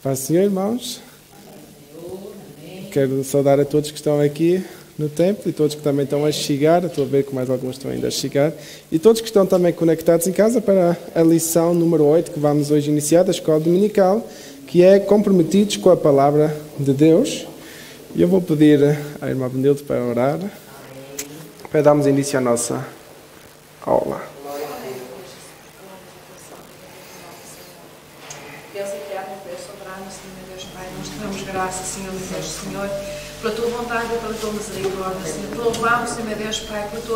Paz do Senhor, irmãos. Quero saudar a todos que estão aqui no templo e todos que também estão a chegar. Estou a ver que mais alguns estão ainda a chegar. E todos que estão também conectados em casa para a lição número 8 que vamos hoje iniciar da Escola Dominical, que é Comprometidos com a Palavra de Deus. E eu vou pedir à irmã Benilde para orar, para darmos início à nossa aula. Graças, Senhor, meu Deus, Senhor, pela tua vontade e pela tua misericórdia, Senhor. Te louvamos, Senhor, meu Deus, Pai, porque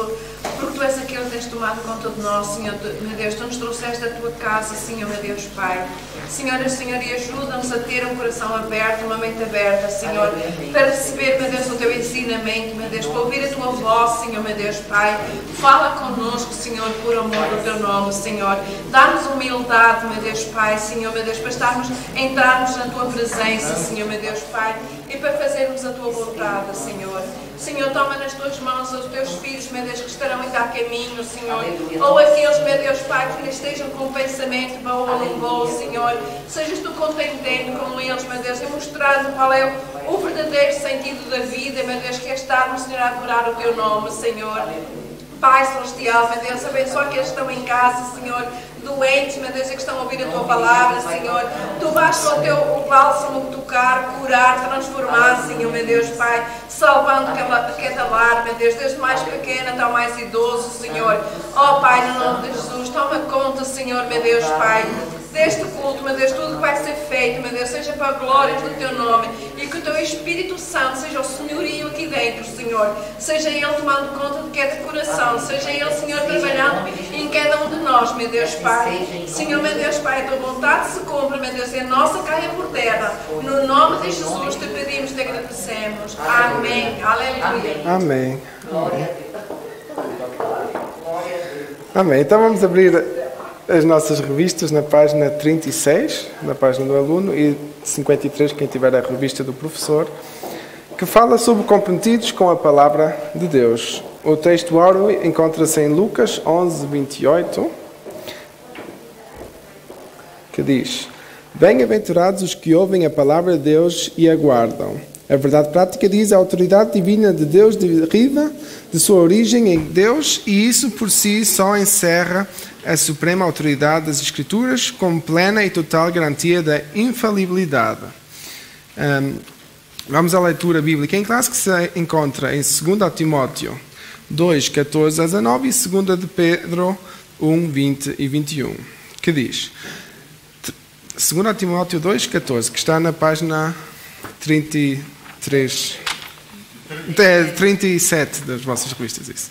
tu és aquele que tens tomado conta de nós, Senhor, meu Deus. Tu nos trouxeste da tua casa, Senhor, meu Deus, Pai. Senhor, e ajuda-nos a ter um coração aberto, uma mente aberta, Senhor, para receber, meu Deus, o teu ensinamento, meu Deus, para ouvir a tua voz, Senhor, meu Deus, Pai. Fala connosco, Senhor, por amor do teu nome, Senhor. Dá-nos humildade, meu Deus, Pai, Senhor, meu Deus, para entrarmos na tua presença, Senhor, meu Deus, Pai, e para fazermos a tua vontade, Senhor. Senhor, toma nas tuas mãos os teus filhos, meu Deus, que estarão ainda a caminho, Senhor. Ou aqueles, meu Deus, Pai, que estejam com o pensamento bom ou não bom, Senhor. Sejas tu contendendo com eles, meu Deus, e mostrando qual é o verdadeiro sentido da vida, meu Deus, que é estarmos, Senhor, a adorar o teu nome, Senhor. Pai Celestial, meu Deus, abençoa aqueles que estão em casa, Senhor, doentes, meu Deus, e que estão a ouvir a tua palavra, Senhor. Tu vais com o bálsamo tocar, curar, transformar, Senhor, meu Deus, Pai, salvando cada lar, meu Deus, desde o mais pequeno até o mais idoso, Senhor. Oh, Pai, no nome de Jesus, toma conta, Senhor, meu Deus, Pai, deste culto, meu Deus, tudo que vai ser feito, meu Deus, seja para a glória do teu nome e que o teu Espírito Santo seja o senhorio aqui dentro, Senhor. Seja Ele tomando conta de cada coração, seja Ele, Senhor, trabalhando em cada um de nós, meu Deus, Pai. Senhor, meu Deus, Pai, a tua vontade se cumpra, meu Deus, e a nossa caia por terra. No nome de Jesus te pedimos, te agradecemos. Amém. Aleluia. Amém. Amém. Então vamos abrir as nossas revistas na página 36, na página do aluno, e 53, quem tiver a revista do professor, que fala sobre comprometidos com a palavra de Deus. O texto áureo encontra-se em Lucas 11, 28, que diz: Bem-aventurados os que ouvem a palavra de Deus e a guardam. A verdade prática diz: a autoridade divina de Deus deriva de sua origem em Deus, e isso por si só encerra a suprema autoridade das Escrituras como plena e total garantia da infalibilidade. Vamos à leitura bíblica em classe, que se encontra em 2 Timóteo 2, 14 a 19 e 2 de Pedro 1, 20 e 21, que diz: 2 Timóteo 2, 14, que está na página 37 das vossas revistas, isso.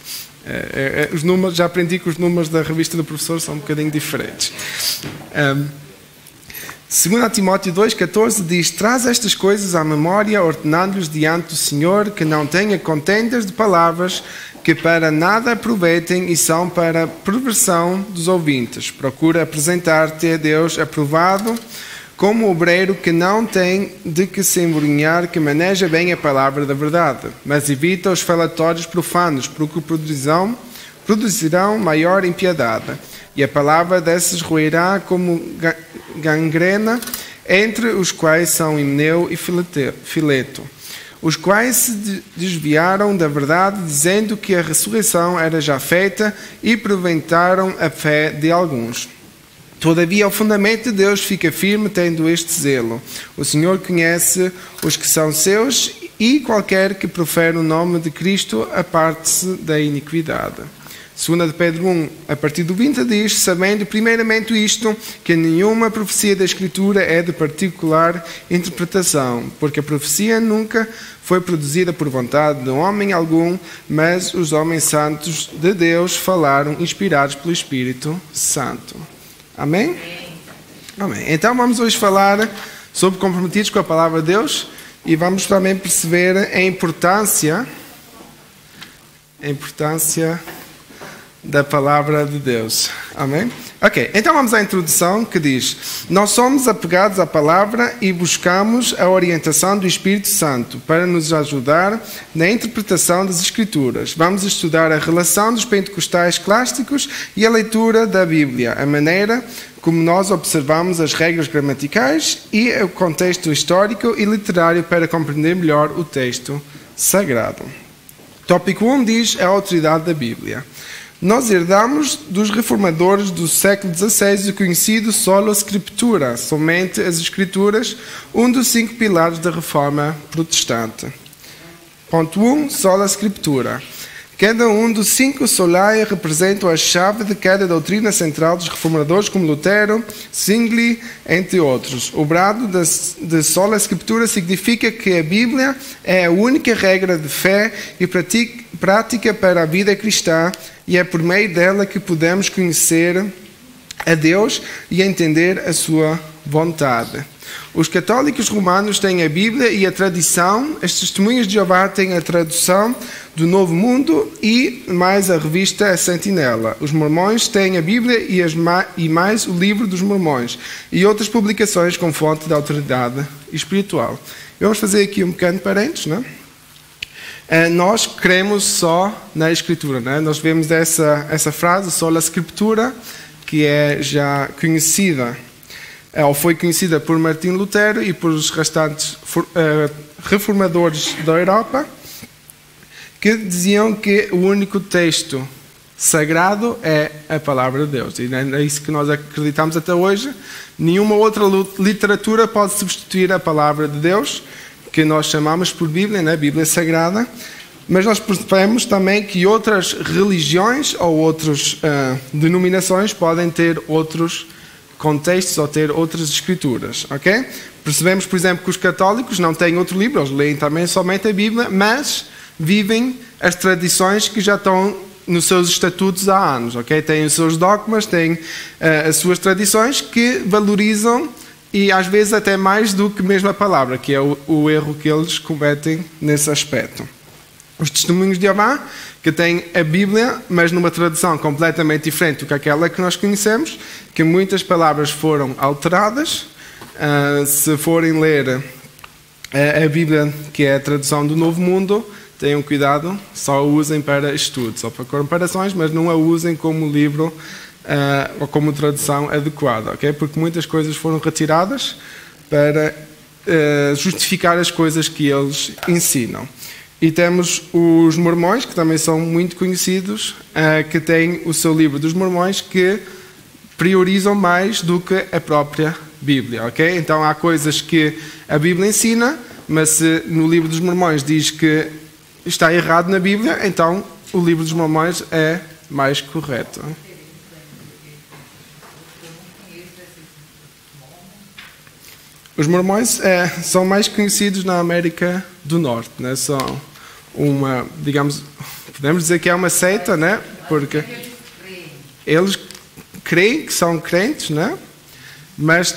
Os números, já aprendi que os números da revista do professor são um bocadinho diferentes. 2 Timóteo 2,14 diz: Traz estas coisas à memória, ordenando-lhes diante do Senhor que não tenha contendas de palavras que para nada aproveitem e são para perversão dos ouvintes. Procura apresentar-te a Deus aprovado, como obreiro que não tem de que se embrenhar, que maneja bem a palavra da verdade, mas evita os falatórios profanos, porque produzirão maior impiedade, e a palavra desses roerá como gangrena, entre os quais são Himeneu e Fileto, os quais se desviaram da verdade, dizendo que a ressurreição era já feita, e preventaram a fé de alguns. Todavia, o fundamento de Deus fica firme, tendo este zelo. O Senhor conhece os que são seus, e qualquer que profere o nome de Cristo aparte-se da iniquidade. 2 de Pedro 1, a partir do 20, diz: Sabendo primeiramente isto, que nenhuma profecia da Escritura é de particular interpretação, porque a profecia nunca foi produzida por vontade de homem algum, mas os homens santos de Deus falaram, inspirados pelo Espírito Santo. Amém? Amém. Então vamos hoje falar sobre comprometidos com a palavra de Deus e vamos também perceber a importância da palavra de Deus. Amém? Ok, então vamos à introdução que diz: nós somos apegados à palavra e buscamos a orientação do Espírito Santo para nos ajudar na interpretação das Escrituras. Vamos estudar a relação dos pentecostais clássicos e a leitura da Bíblia, a maneira como nós observamos as regras gramaticais e o contexto histórico e literário para compreender melhor o texto sagrado. Tópico 1 diz a autoridade da Bíblia. Nós herdamos dos reformadores do século XVI o conhecido sola scriptura, somente as Escrituras, um dos 5 pilares da Reforma Protestante. Ponto 1, sola scriptura. Cada um dos 5 solae representa a chave de cada doutrina central dos reformadores, como Lutero, Zwingli, entre outros. O brado de sola scriptura significa que a Bíblia é a única regra de fé e prática para a vida cristã, e é por meio dela que podemos conhecer a Deus e entender a sua vontade. Os católicos romanos têm a Bíblia e a tradição, as testemunhas de Jeová têm a tradução do Novo Mundo e mais a revista A Sentinela. Os mormões têm a Bíblia e mais o Livro dos Mormões e outras publicações com fonte de autoridade espiritual. Vamos fazer aqui um pequeno parênteses, não é? Nós cremos só na Escritura, né? Nós vemos essa frase, sola scriptura, que é já conhecida, ou foi conhecida por Martinho Lutero e por os restantes reformadores da Europa, que diziam que o único texto sagrado é a palavra de Deus. E é isso que nós acreditamos até hoje. Nenhuma outra literatura pode substituir a palavra de Deus, que nós chamamos por Bíblia, né? Bíblia Sagrada, mas nós percebemos também que outras religiões ou outras denominações podem ter outros contextos ou ter outras escrituras, ok? Percebemos, por exemplo, que os católicos não têm outro livro, eles leem também somente a Bíblia, mas vivem as tradições que já estão nos seus estatutos há anos, ok? Têm os seus dogmas, têm as suas tradições que valorizam e às vezes até mais do que mesmo a palavra, que é o erro que eles cometem nesse aspecto. Os testemunhos de Jeová, que têm a Bíblia, mas numa tradução completamente diferente do que aquela que nós conhecemos, que muitas palavras foram alteradas. Se forem ler a Bíblia, que é a tradução do Novo Mundo, tenham cuidado, só a usem para estudos ou para comparações, mas não a usem como livro ou como tradução adequada, ok? Porque muitas coisas foram retiradas para justificar as coisas que eles ensinam. E temos os mormões, que também são muito conhecidos, que têm o seu livro dos mormões, que priorizam mais do que a própria Bíblia, ok? Então há coisas que a Bíblia ensina, mas se no livro dos mormões diz que está errado na Bíblia, então o livro dos mormões é mais correto. Os mormões são mais conhecidos na América do Norte, né? São uma, digamos, podemos dizer que é uma seita, né? Porque eles creem que são crentes, né? Mas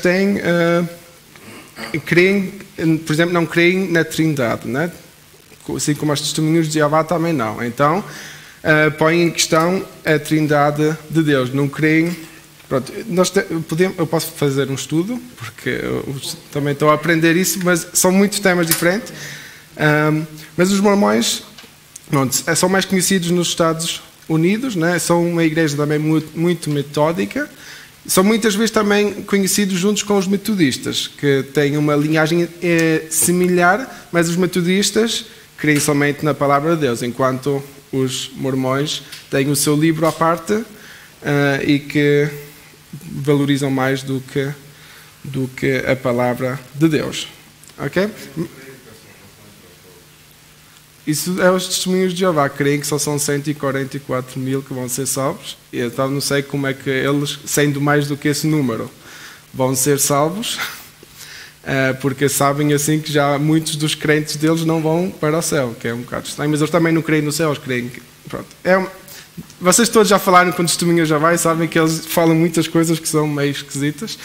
creem, por exemplo, não creem na Trindade, né? Assim como as testemunhas de Jeová também não. Então, põem em questão a Trindade de Deus, não creem. Pronto, eu posso fazer um estudo, porque eu também estou a aprender isso, mas são muitos temas diferentes. Mas os mormões são mais conhecidos nos Estados Unidos, né? São uma igreja também muito metódica. São muitas vezes também conhecidos juntos com os metodistas, que têm uma linhagem similar, mas os metodistas creem somente na palavra de Deus, enquanto os mormões têm o seu livro à parte e que valorizam mais do que a palavra de Deus. Ok? Isso é os testemunhos de Jeová. Creem que só são 144 mil que vão ser salvos. E então não sei como é que eles, sendo mais do que esse número, vão ser salvos. Porque sabem assim que já muitos dos crentes deles não vão para o céu, que é um bocado estranho. Mas eles também não creem no céu, eles creem que... Pronto. Vocês todos já falaram com testemunhas de Jeová e sabem que eles falam muitas coisas que são meio esquisitas.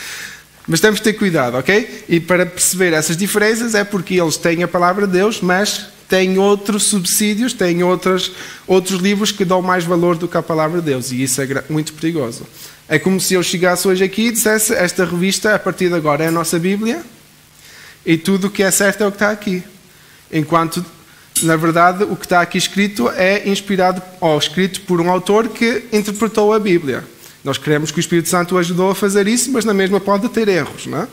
Mas temos de ter cuidado, ok? E para perceber essas diferenças é porque eles têm a palavra de Deus, mas têm outros subsídios, têm outros livros que dão mais valor do que a palavra de Deus. E isso é muito perigoso. É como se eu chegasse hoje aqui e dissesse: esta revista, a partir de agora, é a nossa Bíblia e tudo o que é certo é o que está aqui. Enquanto, na verdade, o que está aqui escrito é inspirado ou escrito por um autor que interpretou a Bíblia. Nós queremos que o Espírito Santo o ajudou a fazer isso, mas na mesma pode ter erros, não é?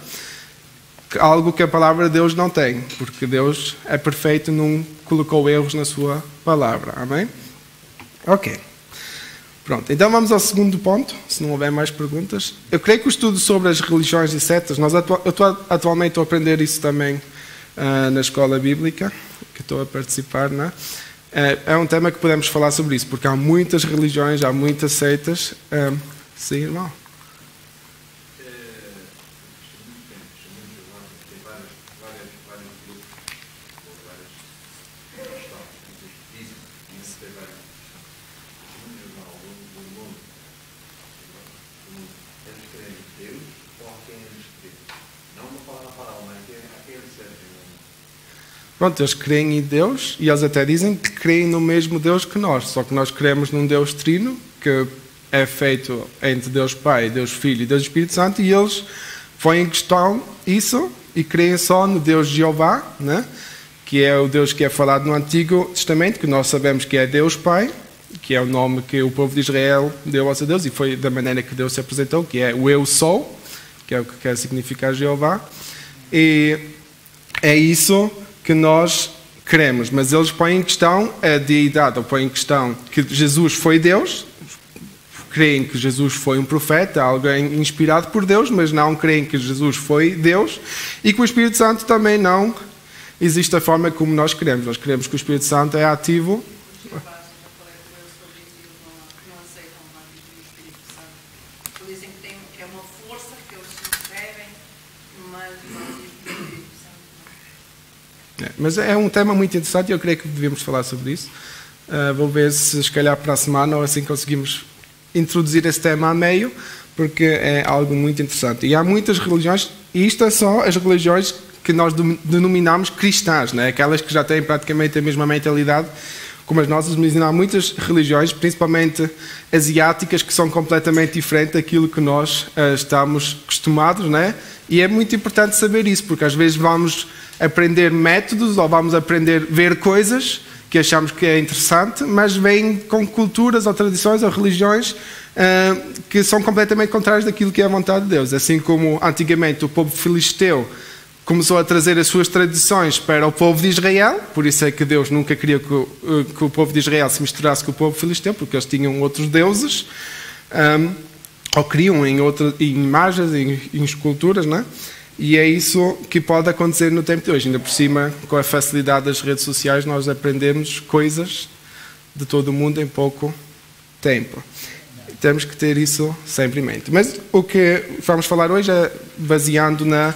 Algo que a palavra de Deus não tem, porque Deus é perfeito, não colocou erros na sua palavra. Amém? Ok. Pronto, então vamos ao segundo ponto, se não houver mais perguntas. Eu creio que o estudo sobre as religiões e setas, eu estou atualmente a aprender isso também na escola bíblica, que estou a participar, não é? É um tema que podemos falar sobre isso, porque há muitas religiões, há muitas seitas. Sim, irmão? Pronto, eles creem em Deus e eles até dizem que creem no mesmo Deus que nós, só que nós cremos num Deus trino, que é feito entre Deus Pai, Deus Filho e Deus Espírito Santo, e eles põem em questão isso e creem só no Deus Jeová, né? Que é o Deus que é falado no Antigo Testamento, que nós sabemos que é Deus Pai, que é o nome que o povo de Israel deu ao seu Deus, e foi da maneira que Deus se apresentou, que é o Eu Sou, que é o que quer significar Jeová, e é isso que nós cremos, mas eles põem em questão a deidade, ou põem em questão que Jesus foi Deus, creem que Jesus foi um profeta, alguém inspirado por Deus, mas não creem que Jesus foi Deus, e que o Espírito Santo também não existe da forma como nós queremos. Nós queremos que o Espírito Santo é ativo. Dizem que é uma força que eles recebem, mas não existe o Espírito Santo. Mas é um tema muito interessante e eu creio que devemos falar sobre isso. Vou ver se calhar para a semana ou assim conseguimos introduzir esse tema a meio, porque é algo muito interessante. E há muitas religiões, e isto é só as religiões que nós denominamos cristãs, né? Aquelas que já têm praticamente a mesma mentalidade como as nossas, mas há muitas religiões, principalmente asiáticas, que são completamente diferentes daquilo que nós estamos acostumados, né? E é muito importante saber isso, porque às vezes vamos aprender métodos ou vamos aprender a ver coisas que achamos que é interessante, mas vêm com culturas ou tradições ou religiões que são completamente contrárias daquilo que é a vontade de Deus. Assim como antigamente o povo filisteu começou a trazer as suas tradições para o povo de Israel, por isso é que Deus nunca queria que o povo de Israel se misturasse com o povo filisteu, porque eles tinham outros deuses, ou criam em imagens, em esculturas, não é? E é isso que pode acontecer no tempo de hoje. Ainda por cima, com a facilidade das redes sociais, nós aprendemos coisas de todo o mundo em pouco tempo. Temos que ter isso sempre em mente. Mas o que vamos falar hoje é baseando na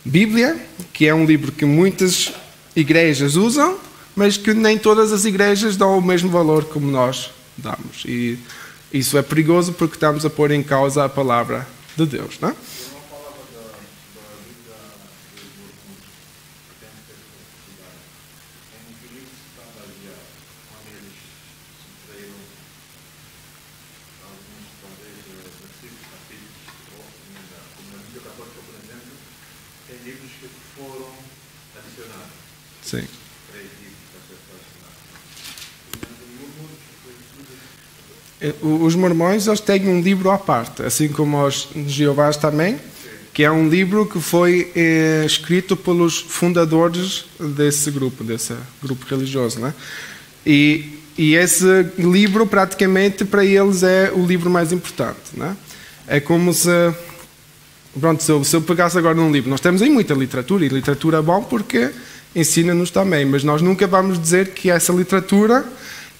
Bíblia, que é um livro que muitas igrejas usam, mas que nem todas as igrejas dão o mesmo valor como nós damos. E isso é perigoso porque estamos a pôr em causa a palavra de Deus, não é? Sim. Os mormões, eles têm um livro à parte, assim como os Jeovás também, que é um livro que foi escrito pelos fundadores desse grupo religioso, né? E esse livro, praticamente, para eles é o livro mais importante, né? É como se... Pronto, se eu pegasse agora num livro, nós temos aí muita literatura, e literatura é bom porque ensina-nos também, mas nós nunca vamos dizer que essa literatura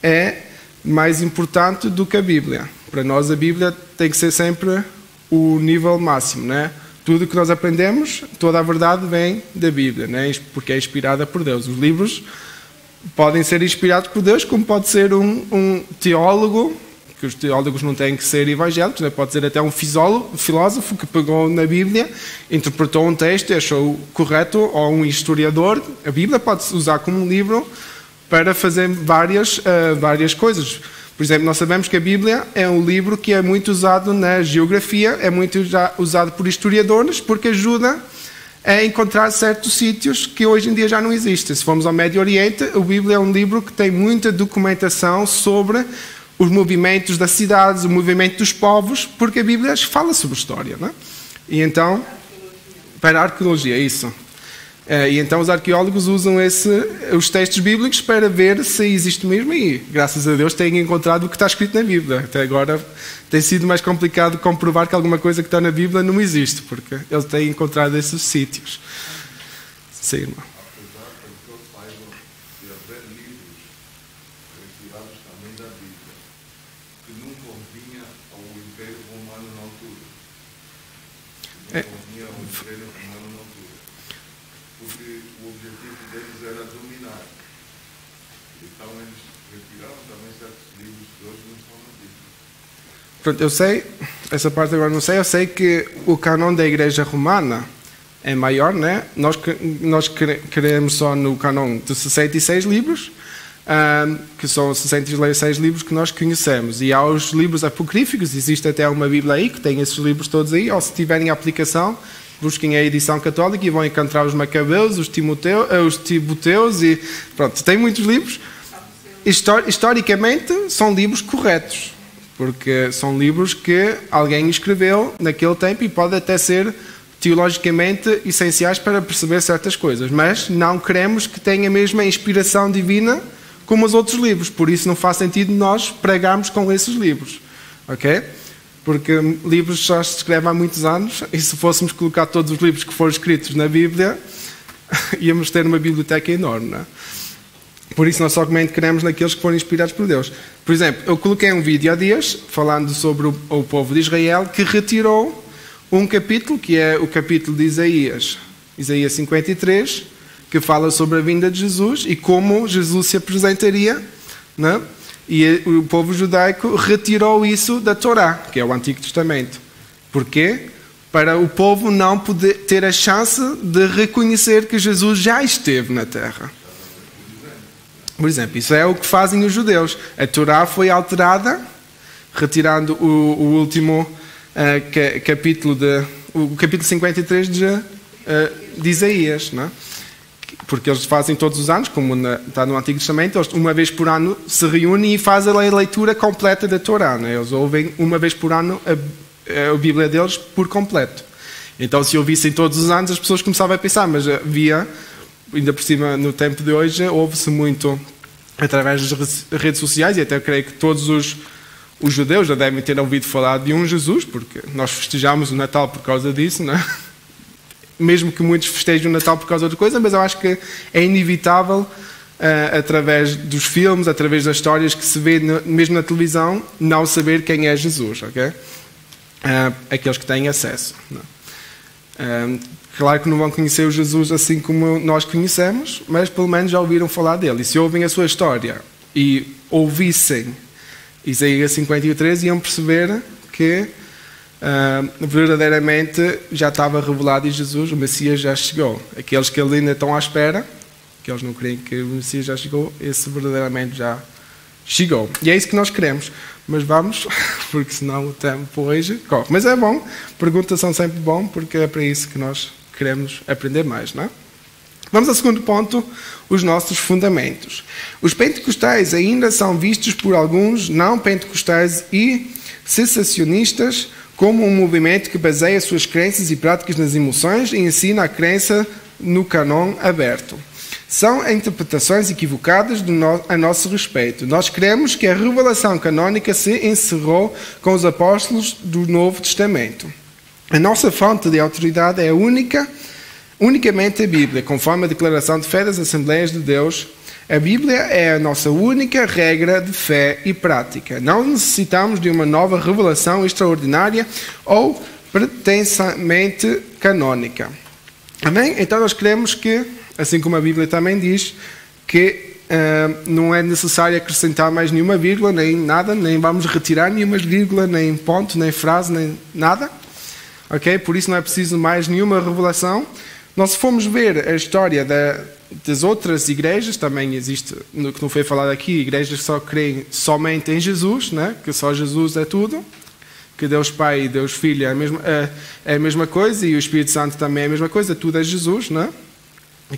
é mais importante do que a Bíblia. Para nós a Bíblia tem que ser sempre o nível máximo, né? Tudo que nós aprendemos, toda a verdade vem da Bíblia, né? Porque é inspirada por Deus. Os livros podem ser inspirados por Deus, como pode ser um teólogo, que os teólogos não têm que ser evangélicos, né? Pode ser até um filósofo que pegou na Bíblia, interpretou um texto e achou correto, ou um historiador. A Bíblia pode-se usar como um livro para fazer várias coisas. Por exemplo, nós sabemos que a Bíblia é um livro que é muito usado na geografia, é muito usado por historiadores, porque ajuda a encontrar certos sítios que hoje em dia já não existem. Se formos ao Médio Oriente, a Bíblia é um livro que tem muita documentação sobre os movimentos das cidades, o movimento dos povos, porque a Bíblia fala sobre história, não é? E então, para a arqueologia, isso. E então os arqueólogos usam os textos bíblicos para ver se existe mesmo, e graças a Deus têm encontrado o que está escrito na Bíblia. Até agora tem sido mais complicado comprovar que alguma coisa que está na Bíblia não existe, porque eles têm encontrado esses sítios. Sim, irmão. Apesar que eu saiba de haver livros retirados também da Bíblia que não convinha ao Império Romano na altura. Não convinha ao Império Romano na altura. Porque o objetivo deles era dominar. Então eles retiraram também certos livros que hoje não estão na Bíblia. Pronto, eu sei, essa parte agora não sei, eu sei que o cânon da Igreja Romana é maior, né? Nós queremos só no cânon de 66 livros, que são 66 livros que nós conhecemos. E há os livros apocríficos, existe até uma Bíblia aí que tem esses livros todos aí, ou se tiverem aplicação, busquem a edição católica e vão encontrar os Macabeus, os Timoteus e pronto, tem muitos livros. Historicamente são livros corretos, porque são livros que alguém escreveu naquele tempo e pode até ser teologicamente essenciais para perceber certas coisas, mas não queremos que tenha a mesma inspiração divina como os outros livros, por isso não faz sentido nós pregarmos com esses livros, ok? Porque livros só se escrevem há muitos anos, e se fôssemos colocar todos os livros que foram escritos na Bíblia, íamos ter uma biblioteca enorme, não é? Por isso nós somente queremos naqueles que foram inspirados por Deus. Por exemplo, eu coloquei um vídeo há dias, falando sobre o povo de Israel, que retirou um capítulo, que é o capítulo de Isaías 53, que fala sobre a vinda de Jesus e como Jesus se apresentaria, não é? E o povo judaico retirou isso da Torá, que é o Antigo Testamento. Porquê? Para o povo não poder ter a chance de reconhecer que Jesus já esteve na Terra. Por exemplo, isso é o que fazem os judeus. A Torá foi alterada, retirando o último capítulo, o capítulo 53 de Isaías, não é? Porque eles fazem todos os anos, como está no Antigo Testamento, eles uma vez por ano se reúnem e fazem a leitura completa da Torá, não é? Eles ouvem uma vez por ano a Bíblia deles por completo. Então, se ouvissem todos os anos, as pessoas começavam a pensar, mas havia, ainda por cima, no tempo de hoje, ouve-se muito através das redes sociais, e até eu creio que todos os judeus já devem ter ouvido falar de um Jesus, porque nós festejamos o Natal por causa disso, não é? Mesmo que muitos festejem o Natal por causa de outra coisa, mas eu acho que é inevitável, através dos filmes, através das histórias que se vê mesmo na televisão, não saber quem é Jesus, ok? Aqueles que têm acesso. Não. Claro que não vão conhecer o Jesus assim como nós conhecemos, mas pelo menos já ouviram falar dele. E se ouvem a sua história e ouvissem Isaías 53, iam perceber que verdadeiramente já estava revelado em Jesus, o Messias já chegou. Aqueles que ainda estão à espera, que eles não creem que o Messias já chegou, esse verdadeiramente já chegou. E é isso que nós queremos. Mas vamos, porque senão o tempo hoje corre. Mas é bom, perguntas são sempre bom, porque é para isso que nós queremos aprender mais, não é? Vamos ao segundo ponto, os nossos fundamentos. Os pentecostais ainda são vistos por alguns não pentecostais e cessacionistas como um movimento que baseia suas crenças e práticas nas emoções e ensina a crença no cânon aberto. São interpretações equivocadas a nosso respeito. Nós cremos que a revelação canónica se encerrou com os apóstolos do Novo Testamento. A nossa fonte de autoridade é unicamente a Bíblia, conforme a declaração de fé das Assembleias de Deus. A Bíblia é a nossa única regra de fé e prática. Não necessitamos de uma nova revelação extraordinária ou pretensamente canónica. Amém? Então nós cremos que, assim como a Bíblia também diz, que não é necessário acrescentar mais nenhuma vírgula, nem nada, nem vamos retirar nenhuma vírgula, nem ponto, nem frase, nem nada. Ok? Por isso não é preciso mais nenhuma revelação, Nós, se formos ver a história das outras igrejas, também existe, no que não foi falado aqui, igrejas que só creem somente em Jesus, né? Que só Jesus é tudo, que Deus Pai e Deus Filho é a mesma coisa, e o Espírito Santo também é a mesma coisa, tudo é Jesus, né?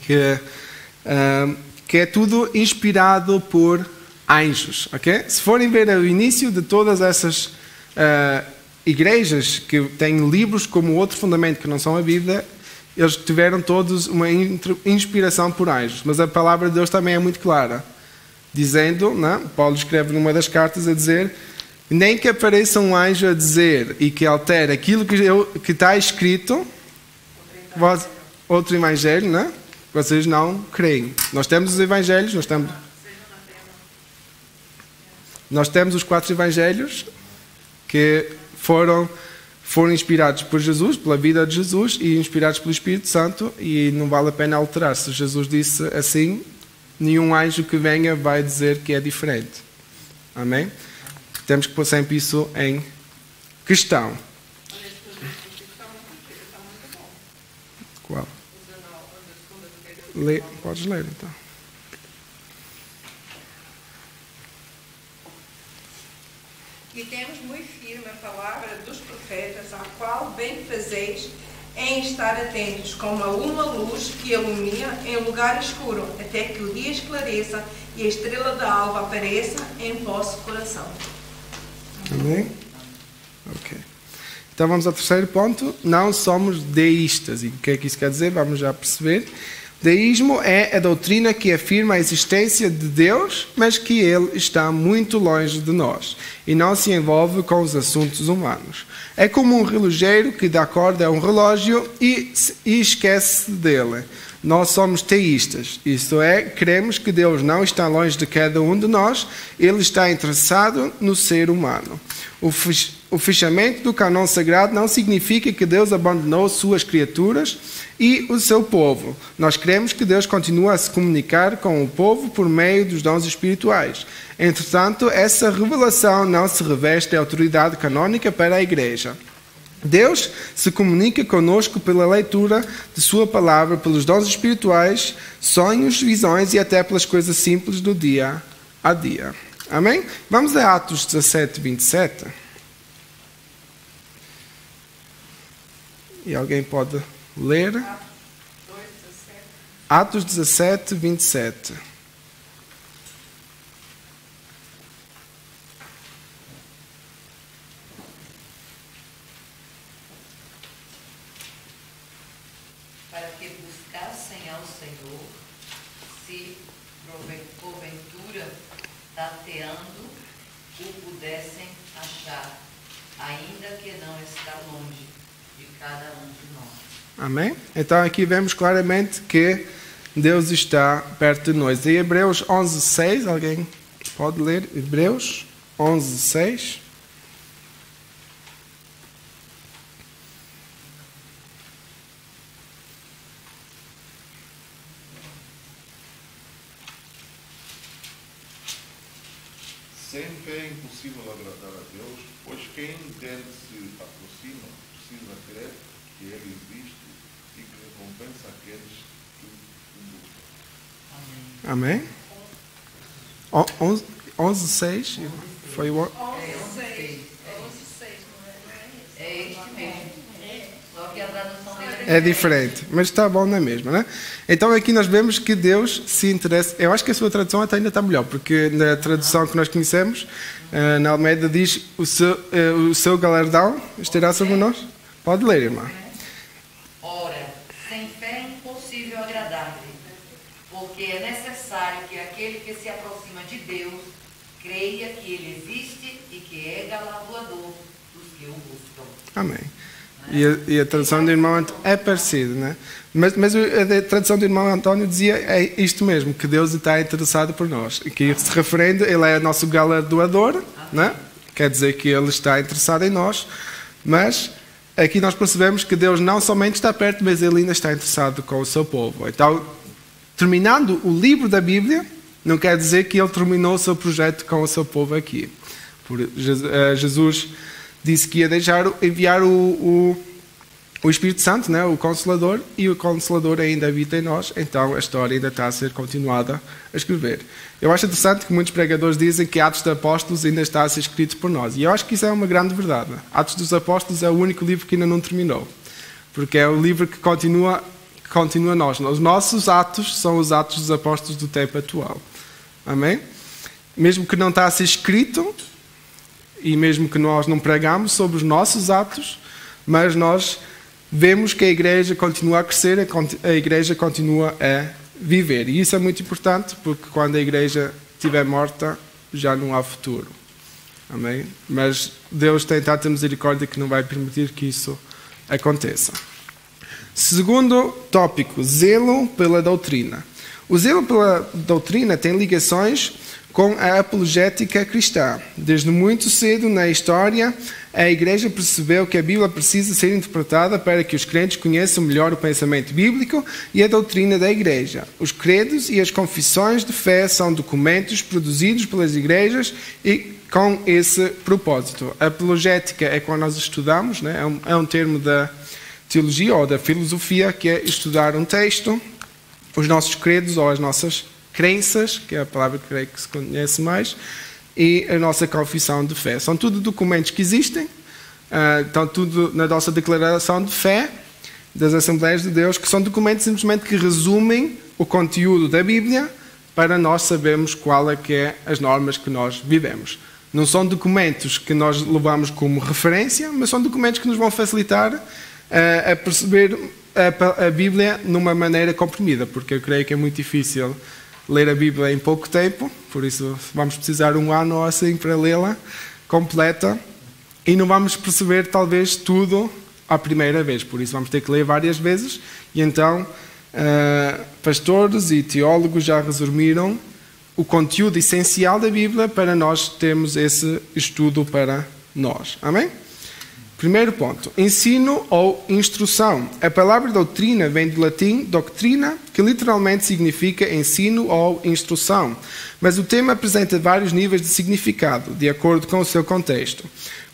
Que é tudo inspirado por anjos, ok? Se forem ver o início de todas essas igrejas que têm livros como outro fundamento que não são a Bíblia, eles tiveram todos uma inspiração por anjos. Mas a palavra de Deus também é muito clara, dizendo, né? Paulo escreve numa das cartas a dizer: nem que apareça um anjo a dizer e que altere aquilo que está escrito, outro evangelho, né? Vocês não creem. Nós temos os evangelhos, nós temos os 4 evangelhos que foram inspirados por Jesus, pela vida de Jesus, e inspirados pelo Espírito Santo, e não vale a pena alterar. Se Jesus disse assim, nenhum anjo que venha vai dizer que é diferente. Amém? Temos que pôr sempre isso em questão. Qual? Podes ler, então. E temos muito firme a palavra dos profetas, a qual bem fazeis em estar atentos, como a uma luz que ilumina em lugar escuro, até que o dia esclareça e a estrela da alva apareça em vosso coração. Amém? Ok. Então vamos ao terceiro ponto. Não somos deístas. E o que é que isso quer dizer? Vamos já perceber. Deísmo é a doutrina que afirma a existência de Deus, mas que Ele está muito longe de nós e não se envolve com os assuntos humanos. É como um relojeiro que dá corda a um relógio e esquece dele. Nós somos teístas, isto é, cremos que Deus não está longe de cada um de nós, Ele está interessado no ser humano. O fechamento do cânon sagrado não significa que Deus abandonou suas criaturas e o seu povo. Nós cremos que Deus continua a se comunicar com o povo por meio dos dons espirituais. Entretanto, essa revelação não se reveste de autoridade canônica para a Igreja. Deus se comunica conosco pela leitura de sua palavra, pelos dons espirituais, sonhos, visões e até pelas coisas simples do dia a dia. Amém? Vamos a Atos 17, 27. E alguém pode ler? Atos 17, 27. Para que buscassem ao Senhor, se porventura, tateando, o pudessem achar, ainda que não está longe de cada um de nós. Amém? Então aqui vemos claramente que Deus está perto de nós. Em Hebreus 11, 6, alguém pode ler? Hebreus 11, 6. Sempre é impossível agradar a Deus, pois quem dele se aproxima precisa crer que Ele existe e que recompensa aqueles que o buscam. Amém? 11, 6. Foi o... 11, 6, não é? É este mesmo. Só que a tradução dele É diferente, mas está bom na mesma, né? Então aqui nós vemos que Deus se interessa. Eu acho que a sua tradução até ainda está melhor, porque na tradução que nós conhecemos, na Almeida diz o seu galardão estará sobre nós. Pode ler, irmã. Ora, sem fé é impossível agradar-lhe, porque é necessário que aquele que se aproxima de Deus creia que Ele existe e que é galardoador dos que o buscam. Amém. E a tradução do irmão é parecida, né? Mas a tradução do irmão António dizia isto mesmo, que Deus está interessado por nós. E que se referindo, Ele é nosso galardoador, né? Quer dizer que Ele está interessado em nós, mas aqui nós percebemos que Deus não somente está perto, mas Ele ainda está interessado com o seu povo. Então, terminando o livro da Bíblia, não quer dizer que Ele terminou o seu projeto com o seu povo aqui. Jesus disse que ia enviar o o Espírito Santo, né, o Consolador, e o Consolador ainda habita em nós, então a história ainda está a ser continuada a escrever. Eu acho interessante que muitos pregadores dizem que Atos dos Apóstolos ainda está a ser escrito por nós, e eu acho que isso é uma grande verdade. Atos dos Apóstolos é o único livro que ainda não terminou, porque é o livro que continua nós. Os nossos atos são os atos dos apóstolos do tempo atual. Amém? Mesmo que não está a ser escrito, e mesmo que nós não pregamos sobre os nossos atos, mas nós vemos que a igreja continua a crescer, a igreja continua a viver. E isso é muito importante, porque quando a igreja estiver morta, já não há futuro. Amém? Mas Deus tem tanta misericórdia que não vai permitir que isso aconteça. Segundo tópico, zelo pela doutrina. O zelo pela doutrina tem ligações com a apologética cristã. Desde muito cedo na história, a Igreja percebeu que a Bíblia precisa ser interpretada para que os crentes conheçam melhor o pensamento bíblico e a doutrina da Igreja. Os credos e as confissões de fé são documentos produzidos pelas igrejas e com esse propósito. A apologética é quando nós estudamos, né? É um termo da teologia ou da filosofia, que é estudar um texto, os nossos credos ou as nossas crenças, que é a palavra que creio que se conhece mais, e a nossa confissão de fé. São tudo documentos que existem, estão tudo na nossa declaração de fé das Assembleias de Deus, que são documentos simplesmente que resumem o conteúdo da Bíblia para nós sabermos qual é que é as normas que nós vivemos. Não são documentos que nós levamos como referência, mas são documentos que nos vão facilitar a perceber a Bíblia numa maneira comprimida, porque eu creio que é muito difícil ler a Bíblia em pouco tempo, por isso vamos precisar um ano ou assim para lê-la completa, e não vamos perceber talvez tudo à primeira vez, por isso vamos ter que ler várias vezes, e então pastores e teólogos já resumiram o conteúdo essencial da Bíblia para nós termos esse estudo para nós. Amém? Primeiro ponto, ensino ou instrução. A palavra doutrina vem do latim doctrina, que literalmente significa ensino ou instrução. Mas o termo apresenta vários níveis de significado, de acordo com o seu contexto.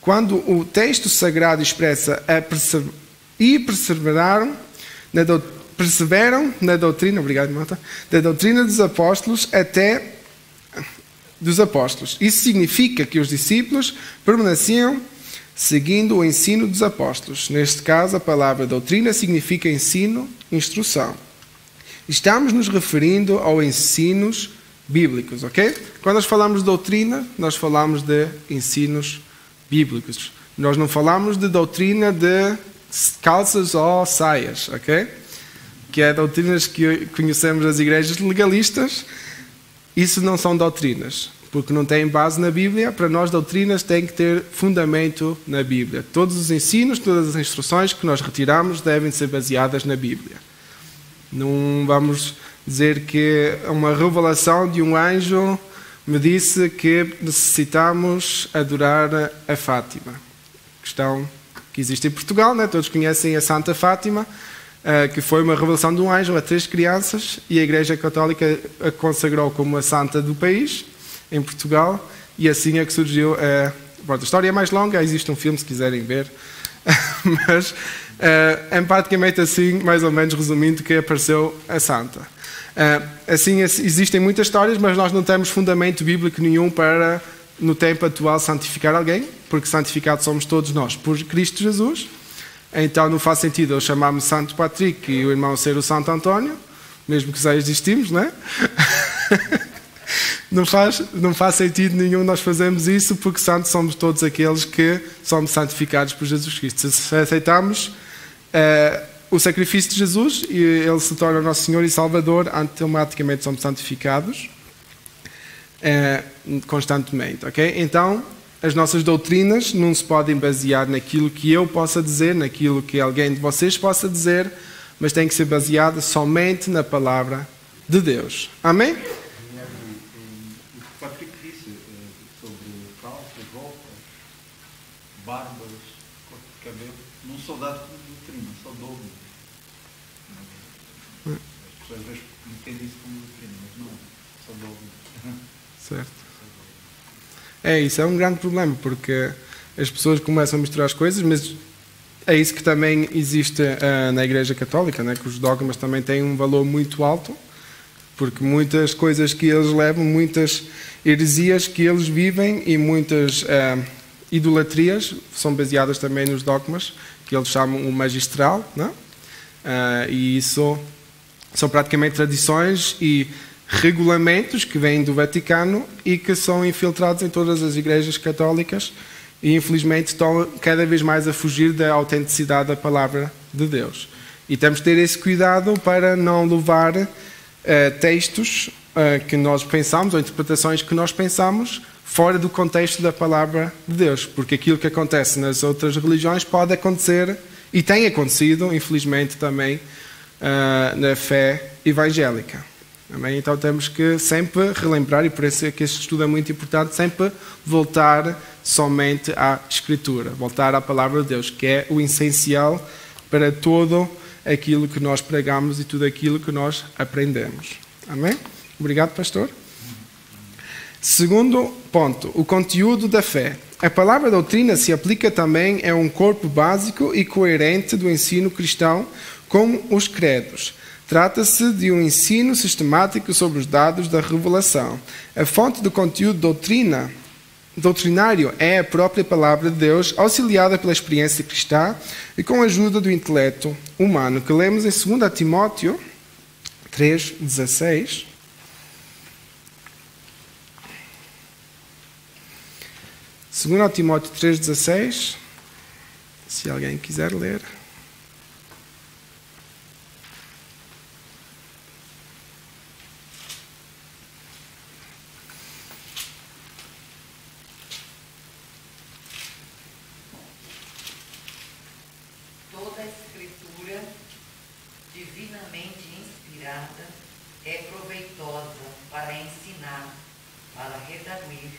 Quando o texto sagrado expressa perseveram na doutrina, obrigado, Marta, da doutrina dos apóstolos até dos apóstolos. Isso significa que os discípulos permaneciam seguindo o ensino dos apóstolos. Neste caso, a palavra doutrina significa ensino, instrução. Estamos nos referindo aos ensinos bíblicos, ok? Quando nós falamos de doutrina, nós falamos de ensinos bíblicos. Nós não falamos de doutrina de calças ou saias, ok? Que é doutrinas que conhecemos das igrejas legalistas. Isso não são doutrinas, porque não têm base na Bíblia. Para nós, doutrinas têm que ter fundamento na Bíblia. Todos os ensinos, todas as instruções que nós retiramos devem ser baseadas na Bíblia. Não vamos dizer que uma revelação de um anjo me disse que necessitamos adorar a Fátima. Questão que existe em Portugal, né? Todos conhecem a Santa Fátima, que foi uma revelação de um anjo a 3 crianças, e a Igreja Católica a consagrou como a santa do país, em Portugal, e assim é que surgiu a história é mais longa, existe um filme se quiserem ver, mas é praticamente assim, mais ou menos resumindo, que apareceu a santa. Assim, existem muitas histórias, mas nós não temos fundamento bíblico nenhum para, no tempo atual, santificar alguém, porque santificados somos todos nós por Cristo Jesus. Então não faz sentido eu chamar-me Santo Patrick e o irmão ser o Santo António, mesmo que já existimos, não é? Não faz sentido nenhum nós fazermos isso, porque santos somos todos aqueles que somos santificados por Jesus Cristo. Se aceitamos o sacrifício de Jesus e Ele se torna o nosso Senhor e Salvador, automaticamente somos santificados constantemente, ok? Então, as nossas doutrinas não se podem basear naquilo que eu possa dizer, naquilo que alguém de vocês possa dizer, mas têm que ser baseadas somente na palavra de Deus. Amém? Barbas, corte de cabelo, não sou dado como doutrina, sou dogma. As pessoas às vezes entendem isso como doutrina, mas não, sou dogma. Certo. Isso é um grande problema, porque as pessoas começam a misturar as coisas, mas é isso que também existe na Igreja Católica, né? Que os dogmas também têm um valor muito alto, porque muitas coisas que eles levam, muitas heresias que eles vivem e muitas idolatrias são baseadas também nos dogmas, que eles chamam o magistral, né? E isso são praticamente tradições e regulamentos que vêm do Vaticano e que são infiltrados em todas as igrejas católicas e infelizmente estão cada vez mais a fugir da autenticidade da palavra de Deus. E temos de ter esse cuidado para não levar textos que nós pensamos ou interpretações que nós pensamos fora do contexto da palavra de Deus, porque aquilo que acontece nas outras religiões pode acontecer e tem acontecido, infelizmente, também na fé evangélica. Amém? Então temos que sempre relembrar, e por isso é que este estudo é muito importante, sempre voltar somente à Escritura, voltar à palavra de Deus, que é o essencial para todo aquilo que nós pregamos e tudo aquilo que nós aprendemos. Amém? Obrigado, pastor. Segundo ponto, o conteúdo da fé. A palavra doutrina se aplica também a um corpo básico e coerente do ensino cristão, como os credos. Trata-se de um ensino sistemático sobre os dados da revelação. A fonte do conteúdo doutrinário é a própria palavra de Deus, auxiliada pela experiência cristã e com a ajuda do intelecto humano, que lemos em 2 Timóteo 3,16. 2 Timóteo 3,16, se alguém quiser ler. Toda a Escritura, divinamente inspirada, é proveitosa para ensinar, para redarguir,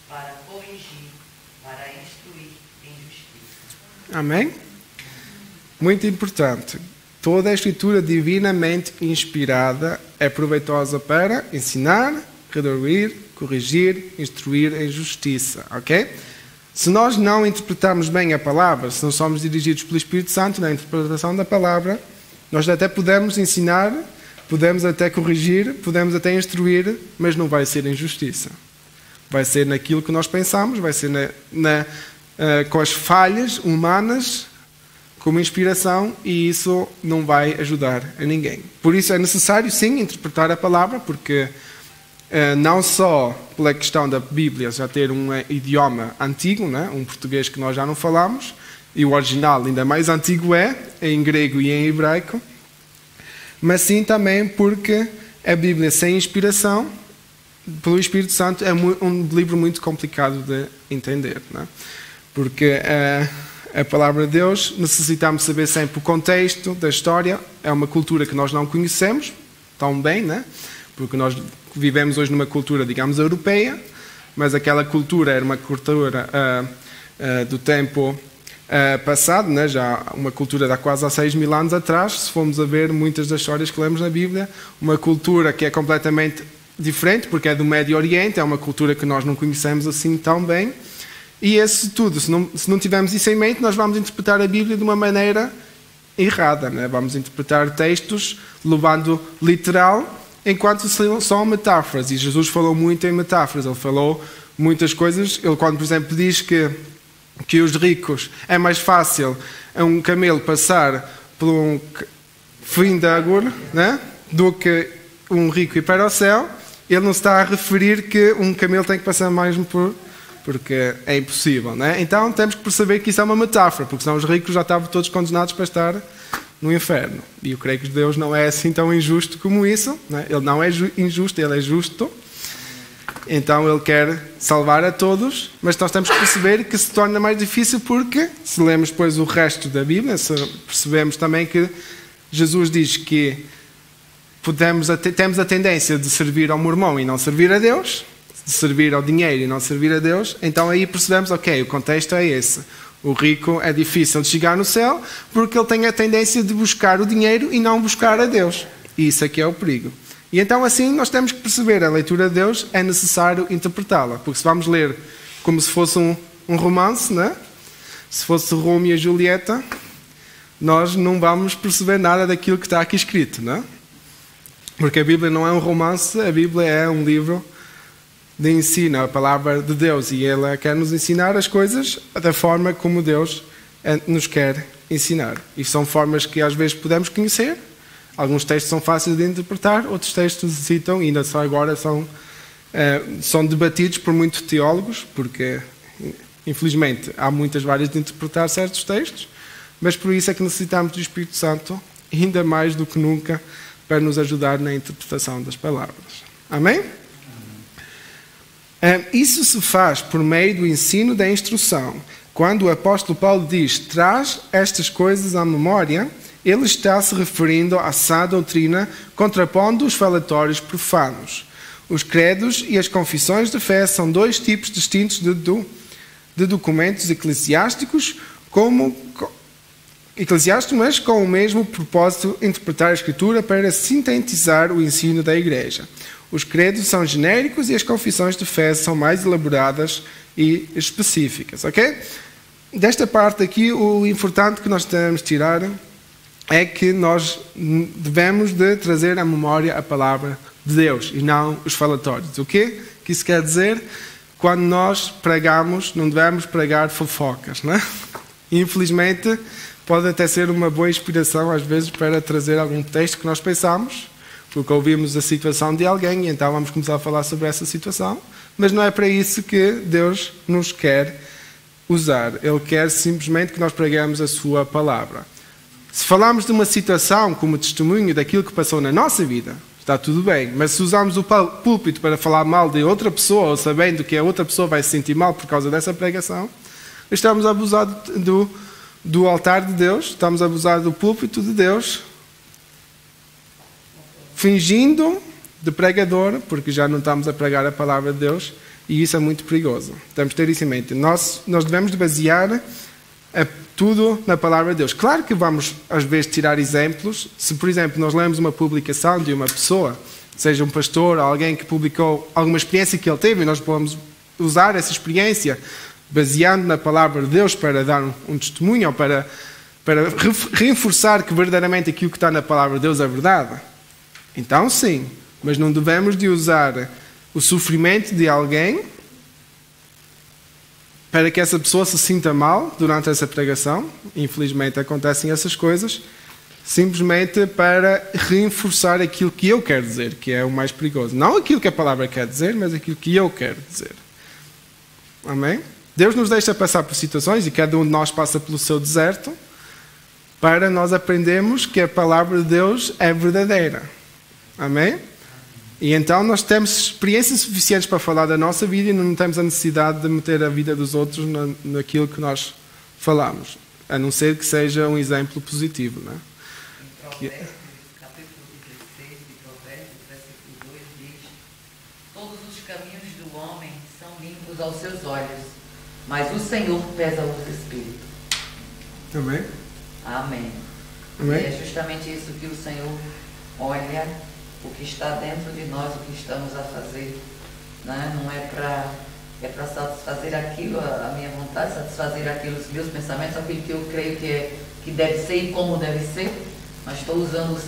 para corrigir, para instruir em justiça. Amém? Muito importante. Toda a Escritura divinamente inspirada é proveitosa para ensinar, redarguir, corrigir, instruir em justiça. Ok? Se nós não interpretarmos bem a palavra, se não somos dirigidos pelo Espírito Santo na interpretação da palavra, nós até podemos ensinar, podemos até corrigir, podemos até instruir, mas não vai ser em justiça. Vai ser naquilo que nós pensamos, vai ser com as falhas humanas, como inspiração, e isso não vai ajudar a ninguém. Por isso é necessário, sim, interpretar a palavra, porque não só pela questão da Bíblia já ter um idioma antigo, né? Um português que nós já não falamos, e o original ainda mais antigo em grego e em hebraico, mas sim também porque a Bíblia sem inspiração pelo Espírito Santo é um livro muito complicado de entender, não é? Porque a palavra de Deus necessitamos saber sempre o contexto da história. É uma cultura que nós não conhecemos tão bem, né? Porque nós vivemos hoje numa cultura, digamos, europeia, mas aquela cultura era uma cultura do tempo passado, né? Já uma cultura de há quase 6.000 anos atrás. Se formos a ver muitas das histórias que lemos na Bíblia, uma cultura que é completamente diferente, porque é do Médio Oriente, é uma cultura que nós não conhecemos assim tão bem. E isso tudo, se não tivermos isso em mente, nós vamos interpretar a Bíblia de uma maneira errada, né? Vamos interpretar textos levando literal, enquanto são metáforas. E Jesus falou muito em metáforas, ele falou muitas coisas. Ele, quando, por exemplo, diz que os ricos é mais fácil a um camelo passar por um fim da agulha, né? Do que um rico ir para o céu, ele não está a referir que um camelo tem que passar mais porque é impossível, né? Então temos que perceber que isso é uma metáfora, porque senão os ricos já estavam todos condenados para estar no inferno. E eu creio que Deus não é assim tão injusto como isso, né? Ele não é injusto, ele é justo. Então ele quer salvar a todos, mas nós temos que perceber que se torna mais difícil porque, se lemos depois o resto da Bíblia, percebemos também que Jesus diz que temos a tendência de servir ao mormão e não servir a Deus, de servir ao dinheiro e não servir a Deus. Então aí percebemos, ok, o contexto é esse. O rico é difícil de chegar no céu porque ele tem a tendência de buscar o dinheiro e não buscar a Deus. E isso aqui é o perigo. E então assim nós temos que perceber a leitura de Deus, é necessário interpretá-la. Porque se vamos ler como se fosse um romance, né? Se fosse Romeo e Julieta, nós não vamos perceber nada daquilo que está aqui escrito, não é? Porque a Bíblia não é um romance, a Bíblia é um livro de ensino, a palavra de Deus, e ela quer nos ensinar as coisas da forma como Deus nos quer ensinar. E são formas que às vezes podemos conhecer. Alguns textos são fáceis de interpretar, outros textos necessitam, ainda só agora são debatidos por muitos teólogos, porque infelizmente há muitas várias de interpretar certos textos, mas por isso é que necessitamos do Espírito Santo, ainda mais do que nunca, para nos ajudar na interpretação das palavras. Amém? Isso se faz por meio do ensino da instrução. Quando o apóstolo Paulo diz, traz estas coisas à memória, ele está se referindo à sã doutrina, contrapondo os falatórios profanos. Os credos e as confissões de fé são dois tipos distintos de documentos eclesiásticos, mas com o mesmo propósito de interpretar a Escritura para sintetizar o ensino da Igreja. Os credos são genéricos e as confissões de fé são mais elaboradas e específicas, ok? Desta parte aqui, o importante que nós temos de tirar é que nós devemos de trazer à memória a palavra de Deus e não os falatórios. O quê? Que isso quer dizer? Quando nós pregamos, não devemos pregar fofocas, não é? Infelizmente, pode até ser uma boa inspiração, às vezes, para trazer algum texto que nós pensamos, porque ouvimos a situação de alguém e então vamos começar a falar sobre essa situação, mas não é para isso que Deus nos quer usar. Ele quer simplesmente que nós preguemos a sua palavra. Se falarmos de uma situação como testemunho daquilo que passou na nossa vida, está tudo bem, mas se usarmos o púlpito para falar mal de outra pessoa, ou sabendo que a outra pessoa vai se sentir mal por causa dessa pregação, estamos a abusar do altar de Deus, estamos a abusar do púlpito de Deus, fingindo de pregador, porque já não estamos a pregar a palavra de Deus, e isso é muito perigoso. Temos de ter isso em mente. Nós devemos de basear tudo na palavra de Deus. Claro que vamos, às vezes, tirar exemplos. Se, por exemplo, nós lemos uma publicação de uma pessoa, seja um pastor, alguém que publicou alguma experiência que ele teve, e nós podemos usar essa experiência baseando na palavra de Deus para dar um testemunho ou para reforçar que verdadeiramente aquilo que está na palavra de Deus é verdade. Então, sim, mas não devemos de usar o sofrimento de alguém para que essa pessoa se sinta mal durante essa pregação. Infelizmente acontecem essas coisas, simplesmente para reforçar aquilo que eu quero dizer, que é o mais perigoso. Não aquilo que a palavra quer dizer, mas aquilo que eu quero dizer. Amém? Deus nos deixa passar por situações, e cada um de nós passa pelo seu deserto, para nós aprendermos que a palavra de Deus é verdadeira. Amém? E então nós temos experiências suficientes para falar da nossa vida e não temos a necessidade de meter a vida dos outros naquilo que nós falamos. A não ser que seja um exemplo positivo, não é? Em Provérbios, capítulo 16 de Provérbios, versículo 2 diz: todos os caminhos do homem são limpos aos seus olhos, mas o Senhor pesa os espíritos. Amém? Amém. Amém? E é justamente isso que o Senhor olha, o que está dentro de nós, o que estamos a fazer, né? Não é para satisfazer aquilo, a minha vontade, satisfazer aquilo, os meus pensamentos, aquilo que eu creio que deve ser e como deve ser, mas estou usando o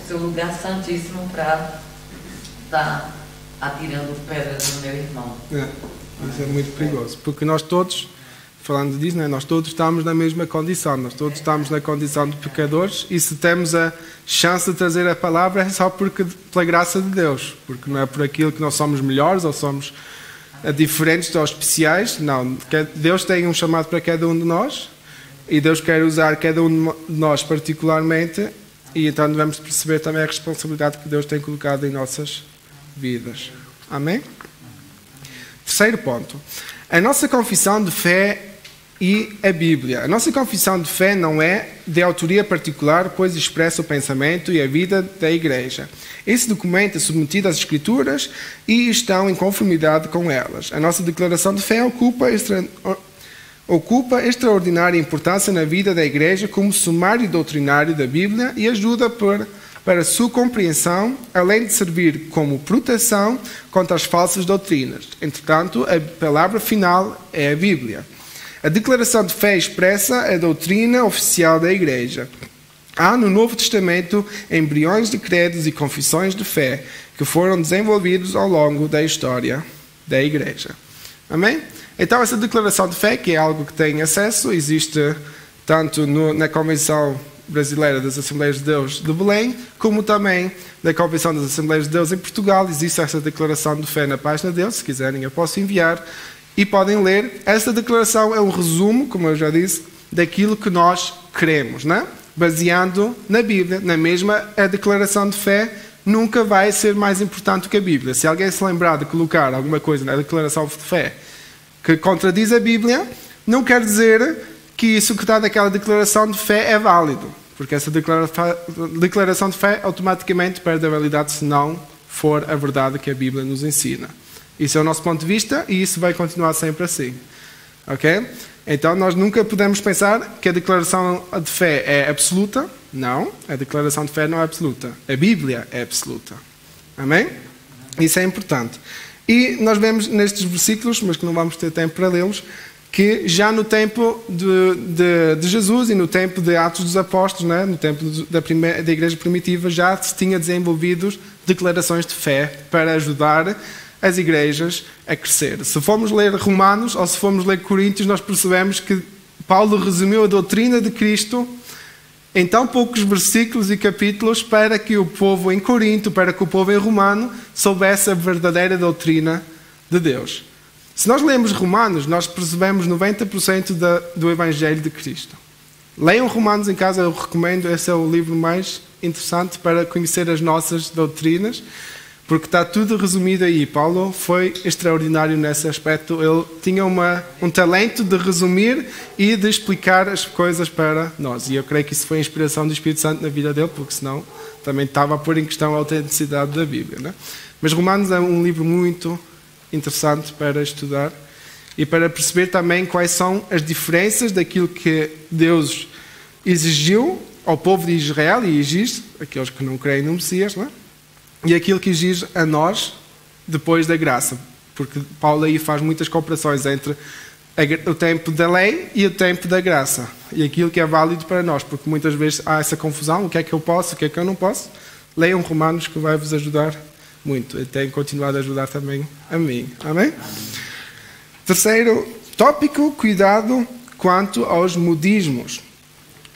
seu lugar santíssimo para estar atirando pedras no meu irmão. Isso é muito perigoso, porque nós todos, falando disso, né, nós todos estamos na mesma condição, nós todos estamos na condição de pecadores, e se temos a chance de trazer a palavra é só pela graça de Deus, porque não é por aquilo que nós somos melhores ou somos diferentes ou especiais. Não, Deus tem um chamado para cada um de nós e Deus quer usar cada um de nós particularmente, e então devemos perceber também a responsabilidade que Deus tem colocado em nossas vidas. Amém? Terceiro ponto. A nossa confissão de fé e a Bíblia. A nossa confissão de fé não é de autoria particular, pois expressa o pensamento e a vida da Igreja. Esse documento é submetido às Escrituras e estão em conformidade com elas. A nossa declaração de fé ocupa extraordinária importância na vida da Igreja como sumário doutrinário da Bíblia e ajuda para a sua compreensão, além de servir como proteção contra as falsas doutrinas. Entretanto, a palavra final é a Bíblia. A declaração de fé expressa a doutrina oficial da Igreja. Há no Novo Testamento embriões de credos e confissões de fé que foram desenvolvidos ao longo da história da Igreja. Amém? Então, essa declaração de fé, que é algo que tem acesso, existe tanto na Convenção Brasileira das Assembleias de Deus de Belém, como também na Convenção das Assembleias de Deus em Portugal. Existe essa declaração de fé na página deles, se quiserem eu posso enviar, e podem ler. Esta declaração é um resumo, como eu já disse, daquilo que nós queremos, não é? Baseando na Bíblia. Na mesma, a declaração de fé nunca vai ser mais importante do que a Bíblia. Se alguém se lembrar de colocar alguma coisa na declaração de fé que contradiz a Bíblia, não quer dizer que isso que está naquela declaração de fé é válido. Porque essa declaração de fé automaticamente perde a validade se não for a verdade que a Bíblia nos ensina. Isso é o nosso ponto de vista e isso vai continuar sempre assim. Ok? Então, nós nunca podemos pensar que a declaração de fé é absoluta. Não, a declaração de fé não é absoluta. A Bíblia é absoluta. Amém? Isso é importante. E nós vemos nestes versículos, mas que não vamos ter tempo para lê-los, que já no tempo de Jesus e no tempo de Atos dos Apóstolos, né, no tempo da Igreja Primitiva, já se tinha desenvolvido declarações de fé para ajudar as igrejas a crescer. Se formos ler Romanos ou se formos ler Coríntios, nós percebemos que Paulo resumiu a doutrina de Cristo em tão poucos versículos e capítulos para que o povo em Corinto, para que o povo em Romano soubesse a verdadeira doutrina de Deus. Se nós lemos Romanos, nós percebemos 90% do Evangelho de Cristo. Leiam Romanos em casa, eu recomendo, esse é o livro mais interessante para conhecer as nossas doutrinas, porque está tudo resumido aí. Paulo foi extraordinário nesse aspecto. Ele tinha um talento de resumir e de explicar as coisas para nós. E eu creio que isso foi a inspiração do Espírito Santo na vida dele, porque senão também estava a pôr em questão a autenticidade da Bíblia, não é? Mas Romanos é um livro muito interessante para estudar e para perceber também quais são as diferenças daquilo que Deus exigiu ao povo de Israel e exige, aqueles que não creem no Messias, não é? E aquilo que exige a nós depois da graça. Porque Paulo aí faz muitas comparações entre o tempo da lei e o tempo da graça. E aquilo que é válido para nós. Porque muitas vezes há essa confusão. O que é que eu posso, o que é que eu não posso. Leiam Romanos que vai vos ajudar muito. E tem continuado a ajudar também a mim. Amém? Terceiro tópico, cuidado quanto aos modismos.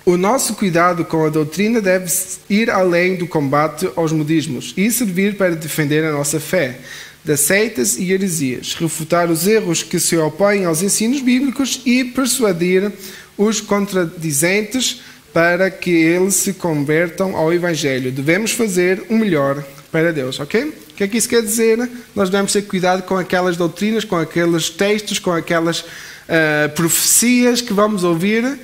O nosso cuidado com a doutrina deve ir além do combate aos modismos e servir para defender a nossa fé das seitas e heresias, refutar os erros que se opõem aos ensinos bíblicos e persuadir os contradizentes para que eles se convertam ao Evangelho. Devemos fazer o melhor para Deus, ok? O que é que isso quer dizer? Nós devemos ter cuidado com aquelas doutrinas, com aqueles textos, com aquelas profecias que vamos ouvir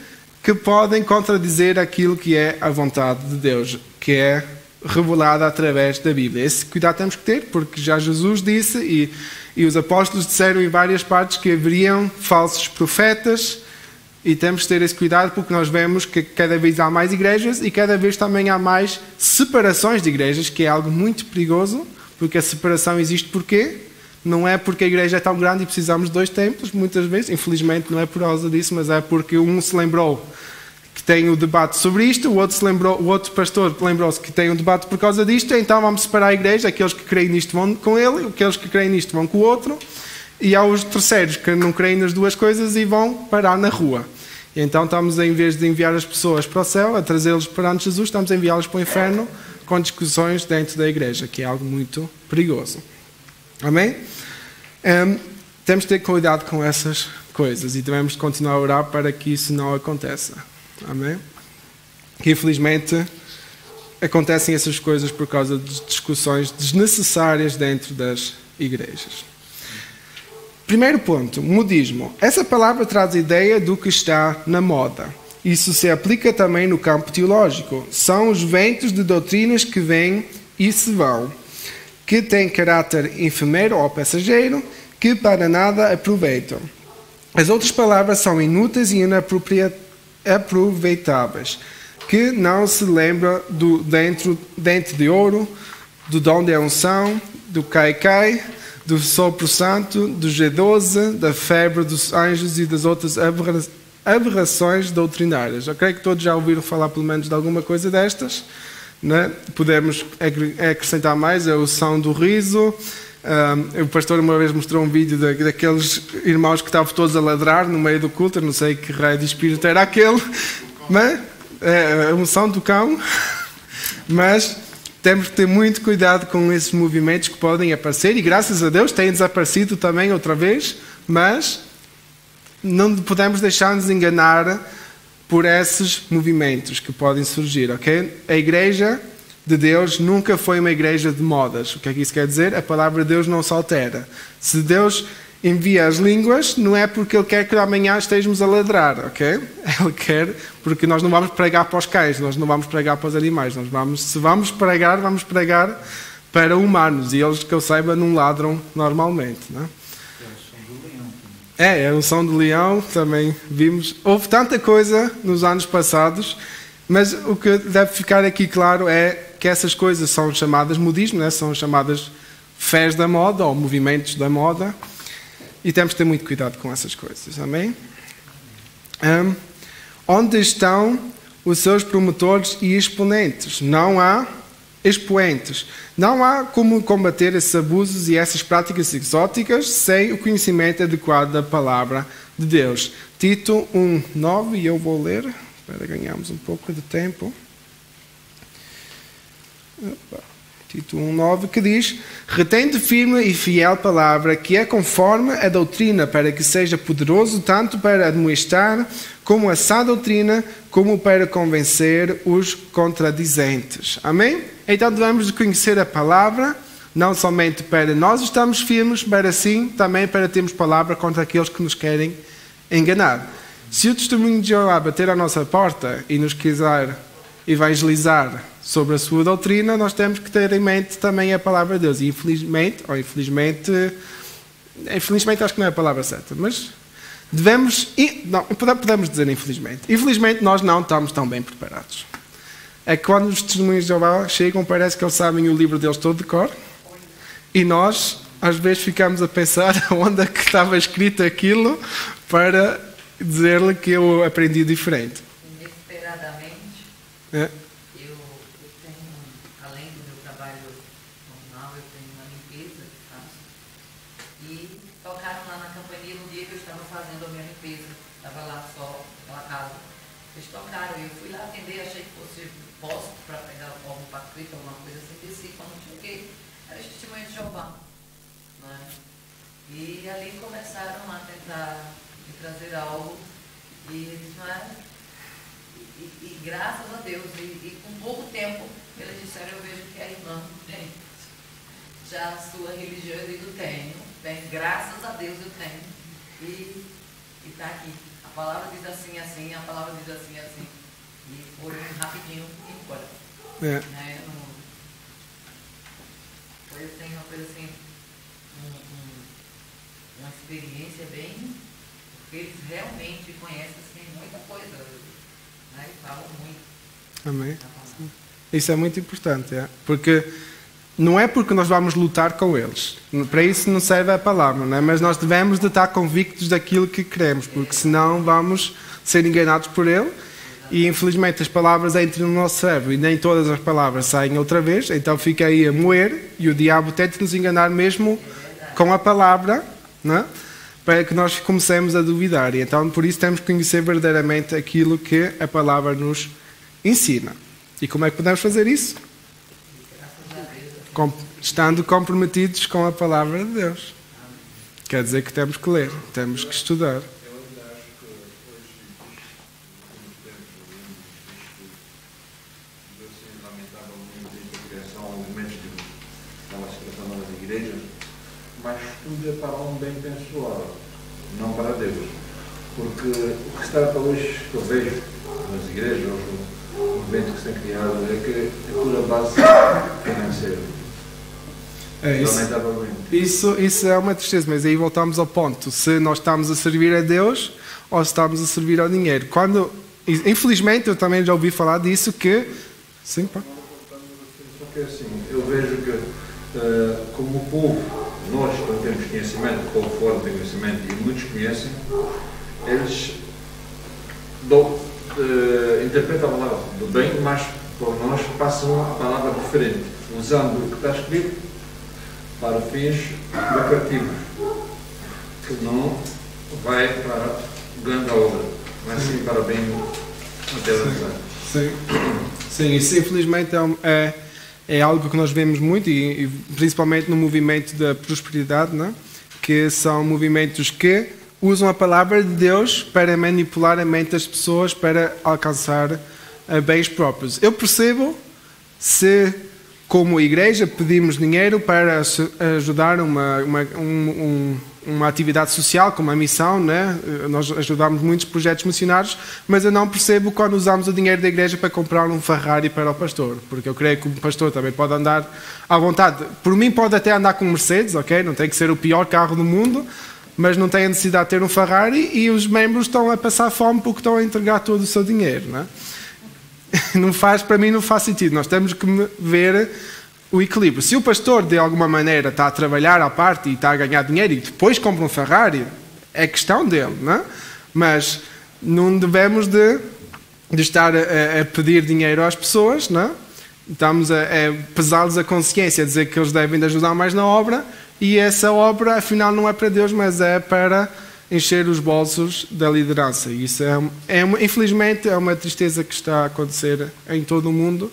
que podem contradizer aquilo que é a vontade de Deus, que é revelada através da Bíblia. Esse cuidado temos que ter, porque já Jesus disse e os apóstolos disseram em várias partes que haveriam falsos profetas e temos que ter esse cuidado porque nós vemos que cada vez há mais igrejas e cada vez também há mais separações de igrejas, que é algo muito perigoso, porque a separação existe porquê? Não é porque a igreja é tão grande e precisamos de 2 templos, muitas vezes, infelizmente não é por causa disso, mas é porque um se lembrou que tem o debate sobre isto, o outro pastor lembrou-se que tem um debate por causa disto, então vamos separar a igreja, aqueles que creem nisto vão com ele, aqueles que creem nisto vão com o outro, e há os terceiros que não creem nas duas coisas e vão parar na rua. E então estamos, em vez de enviar as pessoas para o céu, a trazê-los perante Jesus, estamos a enviá-los para o inferno com discussões dentro da igreja, que é algo muito perigoso. Amém? Temos de ter cuidado com essas coisas e devemos continuar a orar para que isso não aconteça. Amém? Que infelizmente acontecem essas coisas por causa de discussões desnecessárias dentro das igrejas. Primeiro ponto, modismo. Essa palavra traz a ideia do que está na moda. Isso se aplica também no campo teológico. São os ventos de doutrinas que vêm e se vão, que têm caráter efêmero ou passageiro, que para nada aproveitam. As outras palavras são inúteis e inaproveitáveis, que não se lembra do dente de ouro, do dom de unção, do cai-cai, do sopro santo, do G12, da febre dos anjos e das outras aberrações doutrinárias. Eu creio que todos já ouviram falar pelo menos de alguma coisa destas, né? Podemos acrescentar mais, a unção do riso. O pastor uma vez mostrou um vídeo daqueles irmãos que estavam todos a ladrar no meio do culto. Eu não sei que raio de espírito era aquele, mas a unção do cão. Mas temos que ter muito cuidado com esses movimentos que podem aparecer, e graças a Deus têm desaparecido também outra vez, mas não podemos deixar-nos enganar por esses movimentos que podem surgir, ok? A igreja de Deus nunca foi uma igreja de modas. O que é que isso quer dizer? A palavra de Deus não se altera. Se Deus envia as línguas, não é porque Ele quer que amanhã estejamos a ladrar, ok? Ele quer, porque nós não vamos pregar para os cães, nós não vamos pregar para os animais. Se vamos pregar para humanos, e eles, que eu saiba, não ladram normalmente, não é? É a unção do leão, também vimos. Houve tanta coisa nos anos passados, mas o que deve ficar aqui claro é que essas coisas são chamadas modismo, né? São chamadas fés da moda ou movimentos da moda, e temos que ter muito cuidado com essas coisas, amém? Onde estão os seus promotores e expoentes? Não há expoentes. Não há como combater esses abusos e essas práticas exóticas sem o conhecimento adequado da palavra de Deus. Tito 1:9, e eu vou ler para ganharmos um pouco de tempo. Tito 1:9, que diz: retende firme e fiel palavra, que é conforme a doutrina, para que seja poderoso tanto para admoestar como a sã doutrina, como para convencer os contradizentes. Amém? Então devemos conhecer a palavra, não somente para nós estarmos firmes, mas assim também para termos palavra contra aqueles que nos querem enganar. Se o testemunho de Jeová bater à nossa porta e nos quiser evangelizar sobre a sua doutrina, nós temos que ter em mente também a palavra de Deus. E infelizmente acho que não é a palavra certa, mas podemos dizer infelizmente nós não estamos tão bem preparados. É que quando os testemunhos de Jeová chegam, parece que eles sabem o livro deles todo de cor, e nós às vezes ficamos a pensar onde é que estava escrito aquilo para dizer-lhe que eu aprendi diferente. Inesperadamente, É. eu tenho, além do meu trabalho normal, eu tenho uma limpeza que faço. E tocaram lá na campainha no dia que eu estava fazendo a minha limpeza. Estava lá só, naquela casa. Eles tocaram, eu fui lá atender, achei que fosse posto para pegar algum pacote, alguma coisa assim, desci, quando cheguei, era testemunho de Jeová. Né? E ali começaram a tentar me trazer algo, e, não é? E graças a Deus, e com pouco tempo, eles disseram: eu vejo que a irmã tem já a sua religião. Eu digo: tenho, graças a Deus eu tenho, e está aqui. A palavra diz assim, assim, a palavra diz assim, assim. E foram rapidinho embora. É. Né? Foi assim, uma coisa assim, uma experiência bem. Porque eles realmente conhecem assim, muita coisa. Né? E falam muito. Amém. Isso é muito importante, porque não é porque nós vamos lutar com eles. Para isso não serve a palavra, não é? Mas nós devemos de estar convictos daquilo que queremos, porque senão vamos ser enganados por ele. E infelizmente as palavras entram no nosso cérebro e nem todas as palavras saem outra vez, então fica aí a moer, e o diabo tenta nos enganar mesmo com a palavra, não é? Para que nós comecemos a duvidar. E então por isso temos que conhecer verdadeiramente aquilo que a palavra nos ensina. E como é que podemos fazer isso? Estando comprometidos com a palavra de Deus. Quer dizer que temos que ler, temos que estudar. Mas tudo é para um bem pessoal, não para Deus. Porque o que se trata hoje, que eu vejo nas igrejas, o movimento que se tem criado, é que é tudo a base financeira. Isso é uma tristeza, mas aí voltamos ao ponto. Se nós estamos a servir a Deus ou se estamos a servir ao dinheiro. Infelizmente, eu também já ouvi falar disso que... Sim, pá. Só que assim, eu vejo que como o povo nós não temos conhecimento, o povo fora tem conhecimento e muitos conhecem, eles interpretam a palavra do bem, mas por nós passam a palavra diferente, usando o que está escrito para fins lucrativos, que não vai para grande obra, mas sim para bem materializado. Sim, isso infelizmente é algo que nós vemos muito, e principalmente no movimento da prosperidade, não é? Que são movimentos que usam a palavra de Deus para manipular a mente das pessoas para alcançar bens próprios. Eu percebo se, como igreja, pedimos dinheiro para ajudar uma atividade social, como a missão, né? Nós ajudamos muitos projetos missionários, mas eu não percebo quando usamos o dinheiro da igreja para comprar um Ferrari para o pastor, porque eu creio que o pastor também pode andar à vontade. Por mim pode até andar com Mercedes, ok? Não tem que ser o pior carro do mundo, mas não tem a necessidade de ter um Ferrari, e os membros estão a passar fome porque estão a entregar todo o seu dinheiro, não é? Para mim não faz sentido. Nós temos que ver o equilíbrio. Se o pastor de alguma maneira está a trabalhar à parte e está a ganhar dinheiro e depois compra um Ferrari, é questão dele, não é? Mas não devemos de estar a pedir dinheiro às pessoas, não é? Estamos a pesá-los a consciência, a dizer que eles devem de ajudar mais na obra, e essa obra afinal não é para Deus, mas é para encher os bolsos da liderança. E isso infelizmente é uma tristeza que está a acontecer em todo o mundo,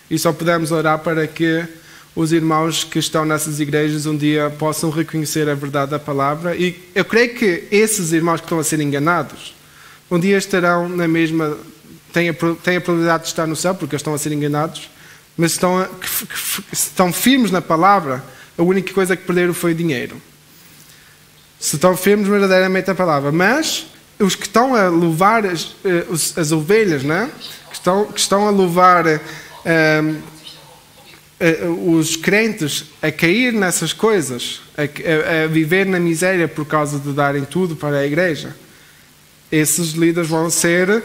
e só podemos orar para que os irmãos que estão nessas igrejas um dia possam reconhecer a verdade da palavra. E eu creio que esses irmãos que estão a ser enganados um dia estarão na mesma, têm a probabilidade de estar no céu porque estão a ser enganados, mas estão firmes na palavra. A única coisa que perderam foi o dinheiro. Se estão firmes verdadeiramente na palavra. Mas os que estão a louvar as ovelhas, né? que estão a louvar os crentes a cair nessas coisas, a viver na miséria por causa de darem tudo para a igreja, esses líderes vão ser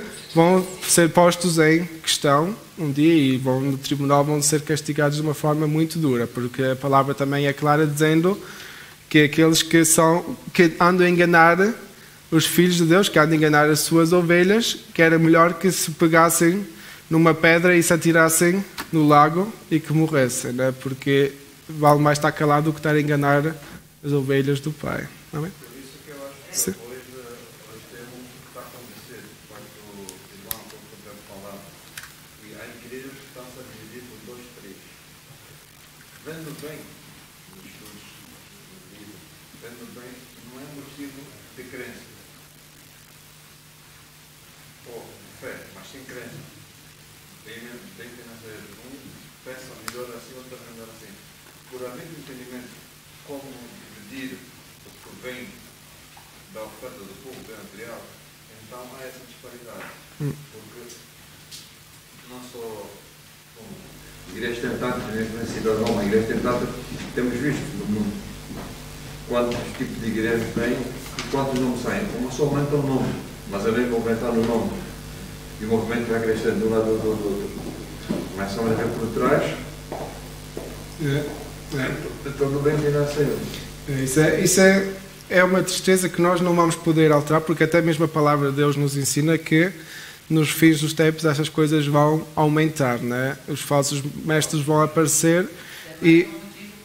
postos em questão um dia, e no tribunal vão ser castigados de uma forma muito dura, porque a palavra também é clara dizendo que aqueles que andam a enganar os filhos de Deus, que andam a enganar as suas ovelhas, que era melhor que se pegassem numa pedra e se atirassem no lago e que morressem, né? Porque vale mais estar calado do que estar a enganar as ovelhas do Pai. Amém? Por isso que eu acho que hoje temos o que está acontecendo, quando o irmão está falando, e a igreja está a dividir por 2 trechos. Vendo bem, nos estudos do livro, vendo bem, não é motivo de crença, ou de fé, mas sem crença. Bem financeiro. Peça melhor assim, outra melhor assim. Por haver entendimento como dividir o que vem da oferta do povo, bem material, então há essa disparidade. Porque não só a igreja tem tanto, nem cidadão, a igreja tem tanto, temos visto no mundo quantos tipos de igrejas vêm e quantos não saem. Uma só aumenta o nome, mas além de aumentar o nome, e o movimento vai crescendo de um lado do outro. Começam a ver por trás. Todo bem financeiro. Isso é uma tristeza que nós não vamos poder alterar, porque até mesmo a palavra de Deus nos ensina que nos fins dos tempos essas coisas vão aumentar, né? Os falsos mestres vão aparecer e...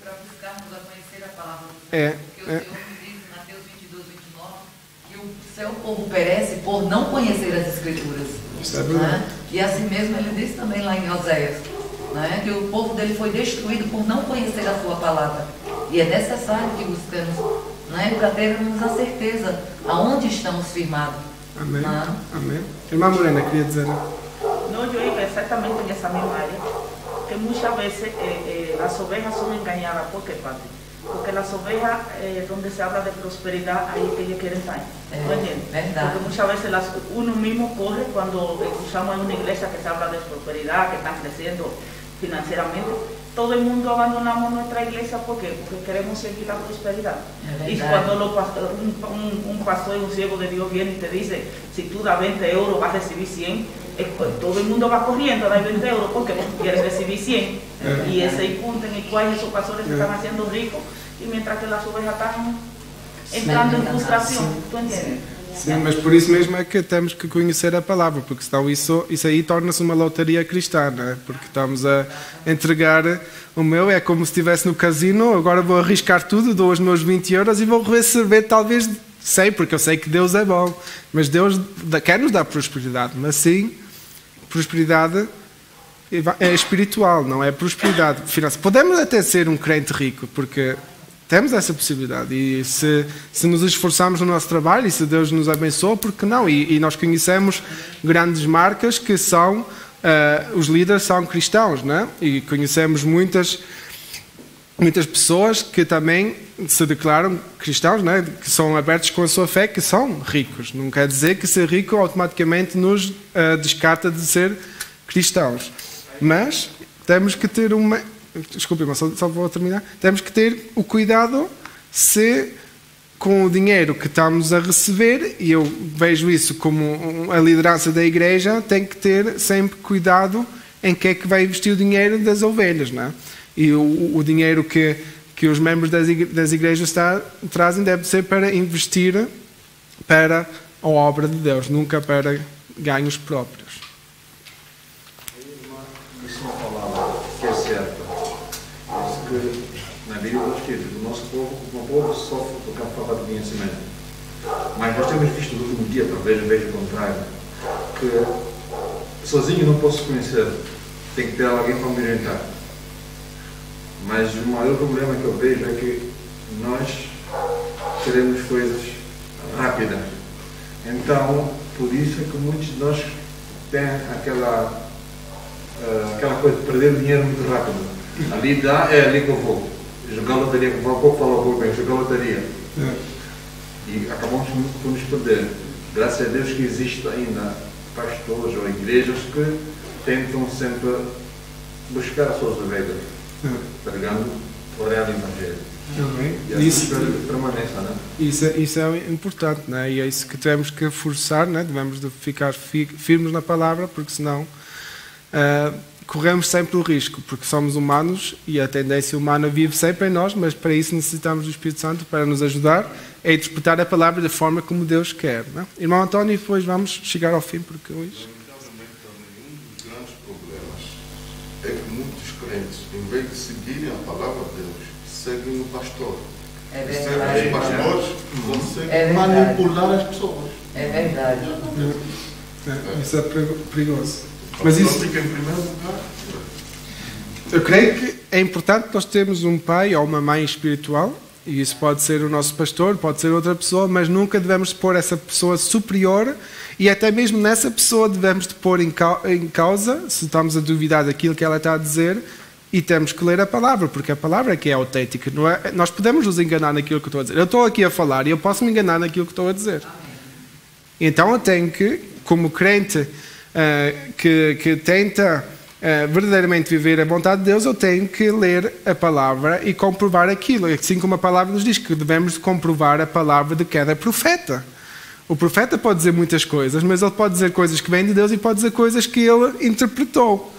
para buscarmos a conhecer a palavra do Senhor, porque o Senhor diz em Mateus 22:29 que o seu povo perece por não conhecer as Escrituras. Isso é verdade. Né? E assim mesmo ele diz também lá em Oséias, né? Que o povo dele foi destruído por não conhecer a sua palavra. E é necessário que busquemos, né? Para termos a certeza aonde estamos firmados. Amém. Né? Amém. Irmã Morena, queria dizer... No, yo iba exactamente en esa misma área, que muchas veces las ovejas son engañadas. ¿Por qué, Padre? Porque las ovejas, donde se habla de prosperidad, ahí que ellos quieren estar. ¿No entiendes? Porque muchas veces uno mismo corre cuando escuchamos en una iglesia que se habla de prosperidad, que están creciendo financieramente. Todo el mundo abandonamos nuestra iglesia porque queremos seguir la prosperidad. Y cuando un pastor y un siervo de Dios viene y te dice, si tú das 20 euros vas a recibir 100, todo el mundo va corriendo a dar 20 euros porque quiere recibir 100. Y ese es el punto en el cual esos pastores se están haciendo ricos y mientras que las ovejas están entrando em frustração, tu entendes? Sim, mas por isso mesmo é que temos que conhecer a palavra, porque senão isso aí torna-se uma lotaria cristã, não é? Porque estamos a entregar o meu, é como se estivesse no casino, agora vou arriscar tudo, dou os meus 20 euros e vou receber talvez 100, porque eu sei que Deus é bom, mas Deus quer nos dar prosperidade, mas sim, prosperidade é espiritual, não é prosperidade financeira. Podemos até ser um crente rico, porque temos essa possibilidade e se nos esforçarmos no nosso trabalho e se Deus nos abençoa, por que não? E nós conhecemos grandes marcas que são, os líderes são cristãos, não é? E conhecemos muitas pessoas que também se declaram cristãos, não é? Que são abertos com a sua fé, que são ricos. Não quer dizer que ser rico automaticamente nos descarta de ser cristãos. Mas temos que ter uma... Desculpe, mas só vou terminar. Temos que ter o cuidado se com o dinheiro que estamos a receber, e eu vejo isso como a liderança da igreja, tem que ter sempre cuidado em que é que vai investir o dinheiro das ovelhas, não é? E o dinheiro que os membros das igrejas trazem deve ser para investir para a obra de Deus, nunca para ganhos próprios. Isso é uma palavra que é certa. Que na Bíblia nós temos o nosso povo sofre por causa da falta de conhecimento. Mas nós temos visto no último dia, talvez veja o contrário, que sozinho não posso conhecer, tem que ter alguém para me orientar. Mas o maior problema que eu vejo é que nós queremos coisas rápidas. Então, por isso é que muitos de nós têm aquela coisa de perder o dinheiro muito rápido. Ali dá, é ali que eu vou. Jogar lotaria, como o pouco falou por bem, jogar lotaria. E acabamos por nos perder. Graças a Deus que existe ainda pastores ou igrejas que tentam sempre buscar as suas ovelhas, pregando o real evangelho. E isso permaneça, né? Isso é importante, né? E é isso que temos que forçar, né? Devemos de ficar firmes na palavra, porque senão corremos sempre o risco, porque somos humanos e a tendência humana vive sempre em nós, mas para isso necessitamos do Espírito Santo para nos ajudar a interpretar a palavra da forma como Deus quer, né? Irmão António, e depois vamos chegar ao fim, porque hoje... Lamentavelmente também um dos grandes problemas é que muitos crentes, em vez de seguirem a palavra de Deus, seguem o pastor. É E verdade. os pastores conseguem É verdade. manipular as pessoas. É verdade. Isso é perigoso. Mas Mas isso, fica em primeiro lugar. eu creio que é importante nós termos um pai ou uma mãe espiritual, e isso pode ser o nosso pastor, pode ser outra pessoa, mas nunca devemos pôr essa pessoa superior, e até mesmo nessa pessoa devemos de pôr em causa, se estamos a duvidar daquilo que ela está a dizer, e temos que ler a palavra, porque a palavra é que é autêntica. Não é? Nós podemos nos enganar naquilo que eu estou a dizer. Eu estou aqui a falar e eu posso me enganar naquilo que estou a dizer. Então eu tenho que, como crente que tenta verdadeiramente viver a vontade de Deus, eu tenho que ler a palavra e comprovar aquilo. Assim como a palavra nos diz que devemos comprovar a palavra de cada profeta. O profeta pode dizer muitas coisas, mas ele pode dizer coisas que vêm de Deus e pode dizer coisas que ele interpretou.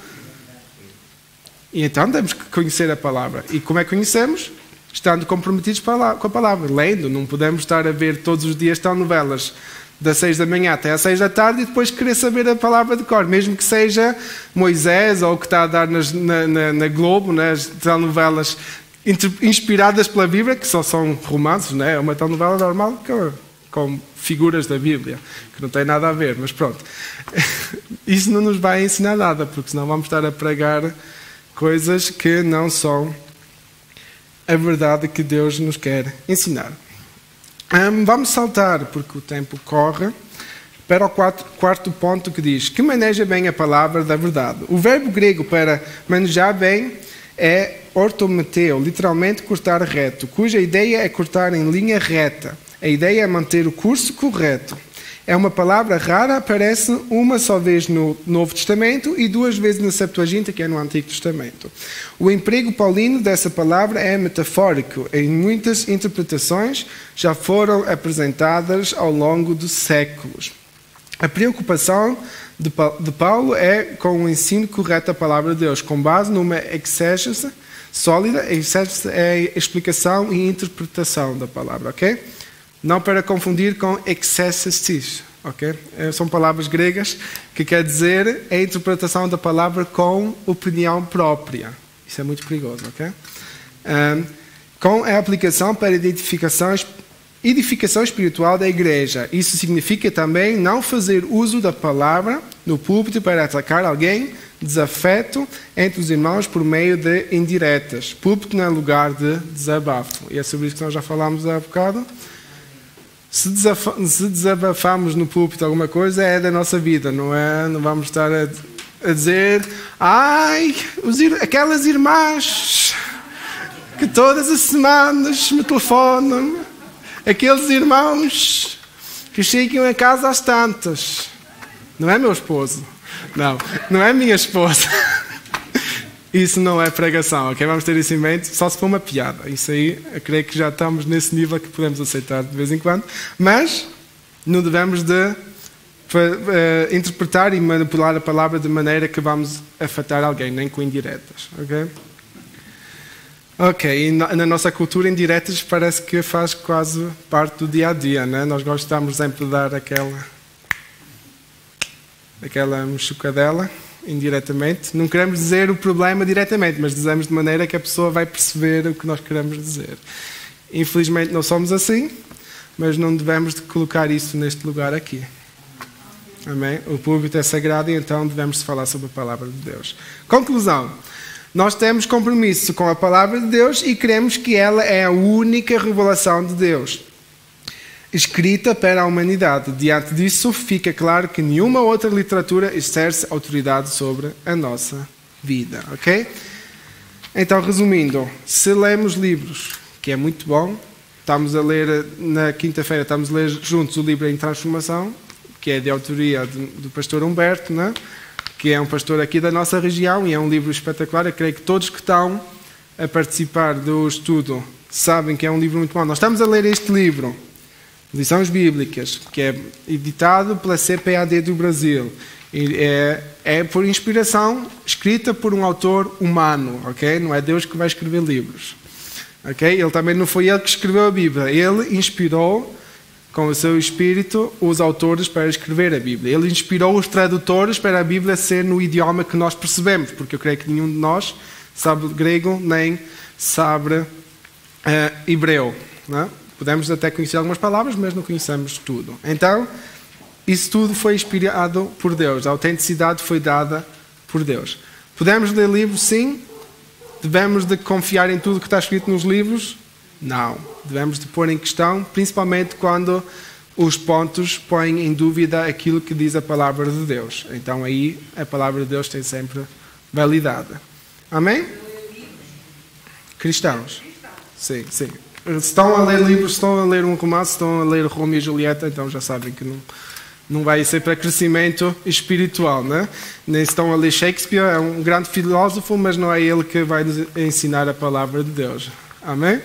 E então temos que conhecer a palavra. E como é que conhecemos? Estando comprometidos com a palavra, lendo. Não podemos estar a ver todos os dias telenovelas das 6 da manhã até às 6 da tarde e depois querer saber a palavra de cor, mesmo que seja Moisés ou o que está a dar na Globo, nas telenovelas inspiradas pela Bíblia, que só são romances, não é? É uma telenovela normal com figuras da Bíblia, que não tem nada a ver, mas pronto. Isso não nos vai ensinar nada, porque senão vamos estar a pregar coisas que não são a verdade que Deus nos quer ensinar. Vamos saltar, porque o tempo corre, para o quarto ponto que diz que maneja bem a palavra da verdade. O verbo grego para manejar bem é ortometeo, literalmente cortar reto, cuja ideia é cortar em linha reta. A ideia é manter o curso correto. É uma palavra rara, aparece uma só vez no Novo Testamento e 2 vezes na Septuaginta, que é no Antigo Testamento. O emprego paulino dessa palavra é metafórico. Em muitas interpretações já foram apresentadas ao longo dos séculos. A preocupação de Paulo é com o ensino correto da palavra de Deus, com base numa exégese sólida. Exégese é a explicação e interpretação da palavra, ok? Não para confundir com exégesis, ok? São palavras gregas que quer dizer a interpretação da palavra com opinião própria. Isso é muito perigoso, ok? Com a aplicação para edificação espiritual da igreja. Isso significa também não fazer uso da palavra no púlpito para atacar alguém desafeto entre os irmãos por meio de indiretas. Púlpito não é lugar de desabafo. E é sobre isso que nós já falámos há bocado. Se desabafamos no púlpito alguma coisa, é da nossa vida, não é? Não vamos estar a dizer: ai, aquelas irmãs que todas as semanas me telefonam, aqueles irmãos que chegam a casa às tantas. Não é meu esposo. Não é minha esposa. Isso não é pregação, ok? Vamos ter isso em mente, só se for uma piada. Isso aí, eu creio que já estamos nesse nível que podemos aceitar de vez em quando. Mas não devemos de interpretar e manipular a palavra de maneira que vamos afetar alguém, nem com indiretas, ok? Ok, e na nossa cultura, indiretas parece que faz quase parte do dia-a-dia, né? Nós gostamos sempre de dar aquela mexucadela indiretamente. Não queremos dizer o problema diretamente, mas dizemos de maneira que a pessoa vai perceber o que nós queremos dizer. Infelizmente não somos assim, mas não devemos de colocar isso neste lugar aqui. Amém? O púlpito é sagrado e então devemos falar sobre a palavra de Deus. Conclusão. Nós temos compromisso com a palavra de Deus e cremos que ela é a única revelação de Deus escrita para a humanidade. Diante disso, fica claro que nenhuma outra literatura exerce autoridade sobre a nossa vida, ok? Então, resumindo, se lemos livros, que é muito bom, estamos a ler, na quinta-feira, estamos a ler juntos o livro Em Transformação, que é de autoria do pastor Humberto, né? Que é um pastor aqui da nossa região e é um livro espetacular. Eu creio que todos que estão a participar do estudo sabem que é um livro muito bom. Nós estamos a ler este livro, Lições Bíblicas, que é editado pela CPAD do Brasil. E é por inspiração, escrita por um autor humano, ok? Não é Deus que vai escrever livros, ok? Ele também não foi ele que escreveu a Bíblia. Ele inspirou, com o seu espírito, os autores para escrever a Bíblia. Ele inspirou os tradutores para a Bíblia ser no idioma que nós percebemos, porque eu creio que nenhum de nós sabe grego nem sabe hebreu, não é? Podemos até conhecer algumas palavras, mas não conhecemos tudo. Então, isso tudo foi inspirado por Deus. A autenticidade foi dada por Deus. Podemos ler livros? Sim. Devemos de confiar em tudo que está escrito nos livros? Não. Devemos de pôr em questão, principalmente quando os pontos põem em dúvida aquilo que diz a palavra de Deus. Então, aí, a palavra de Deus tem sempre validade. Amém? Cristãos. Sim, sim. Se estão a ler livros, se estão a ler um romance, se estão a ler Romeo e Julieta, então já sabem que não vai ser para crescimento espiritual, né? Nem se estão a ler Shakespeare, é um grande filósofo, mas não é ele que vai nos ensinar a palavra de Deus. Amém?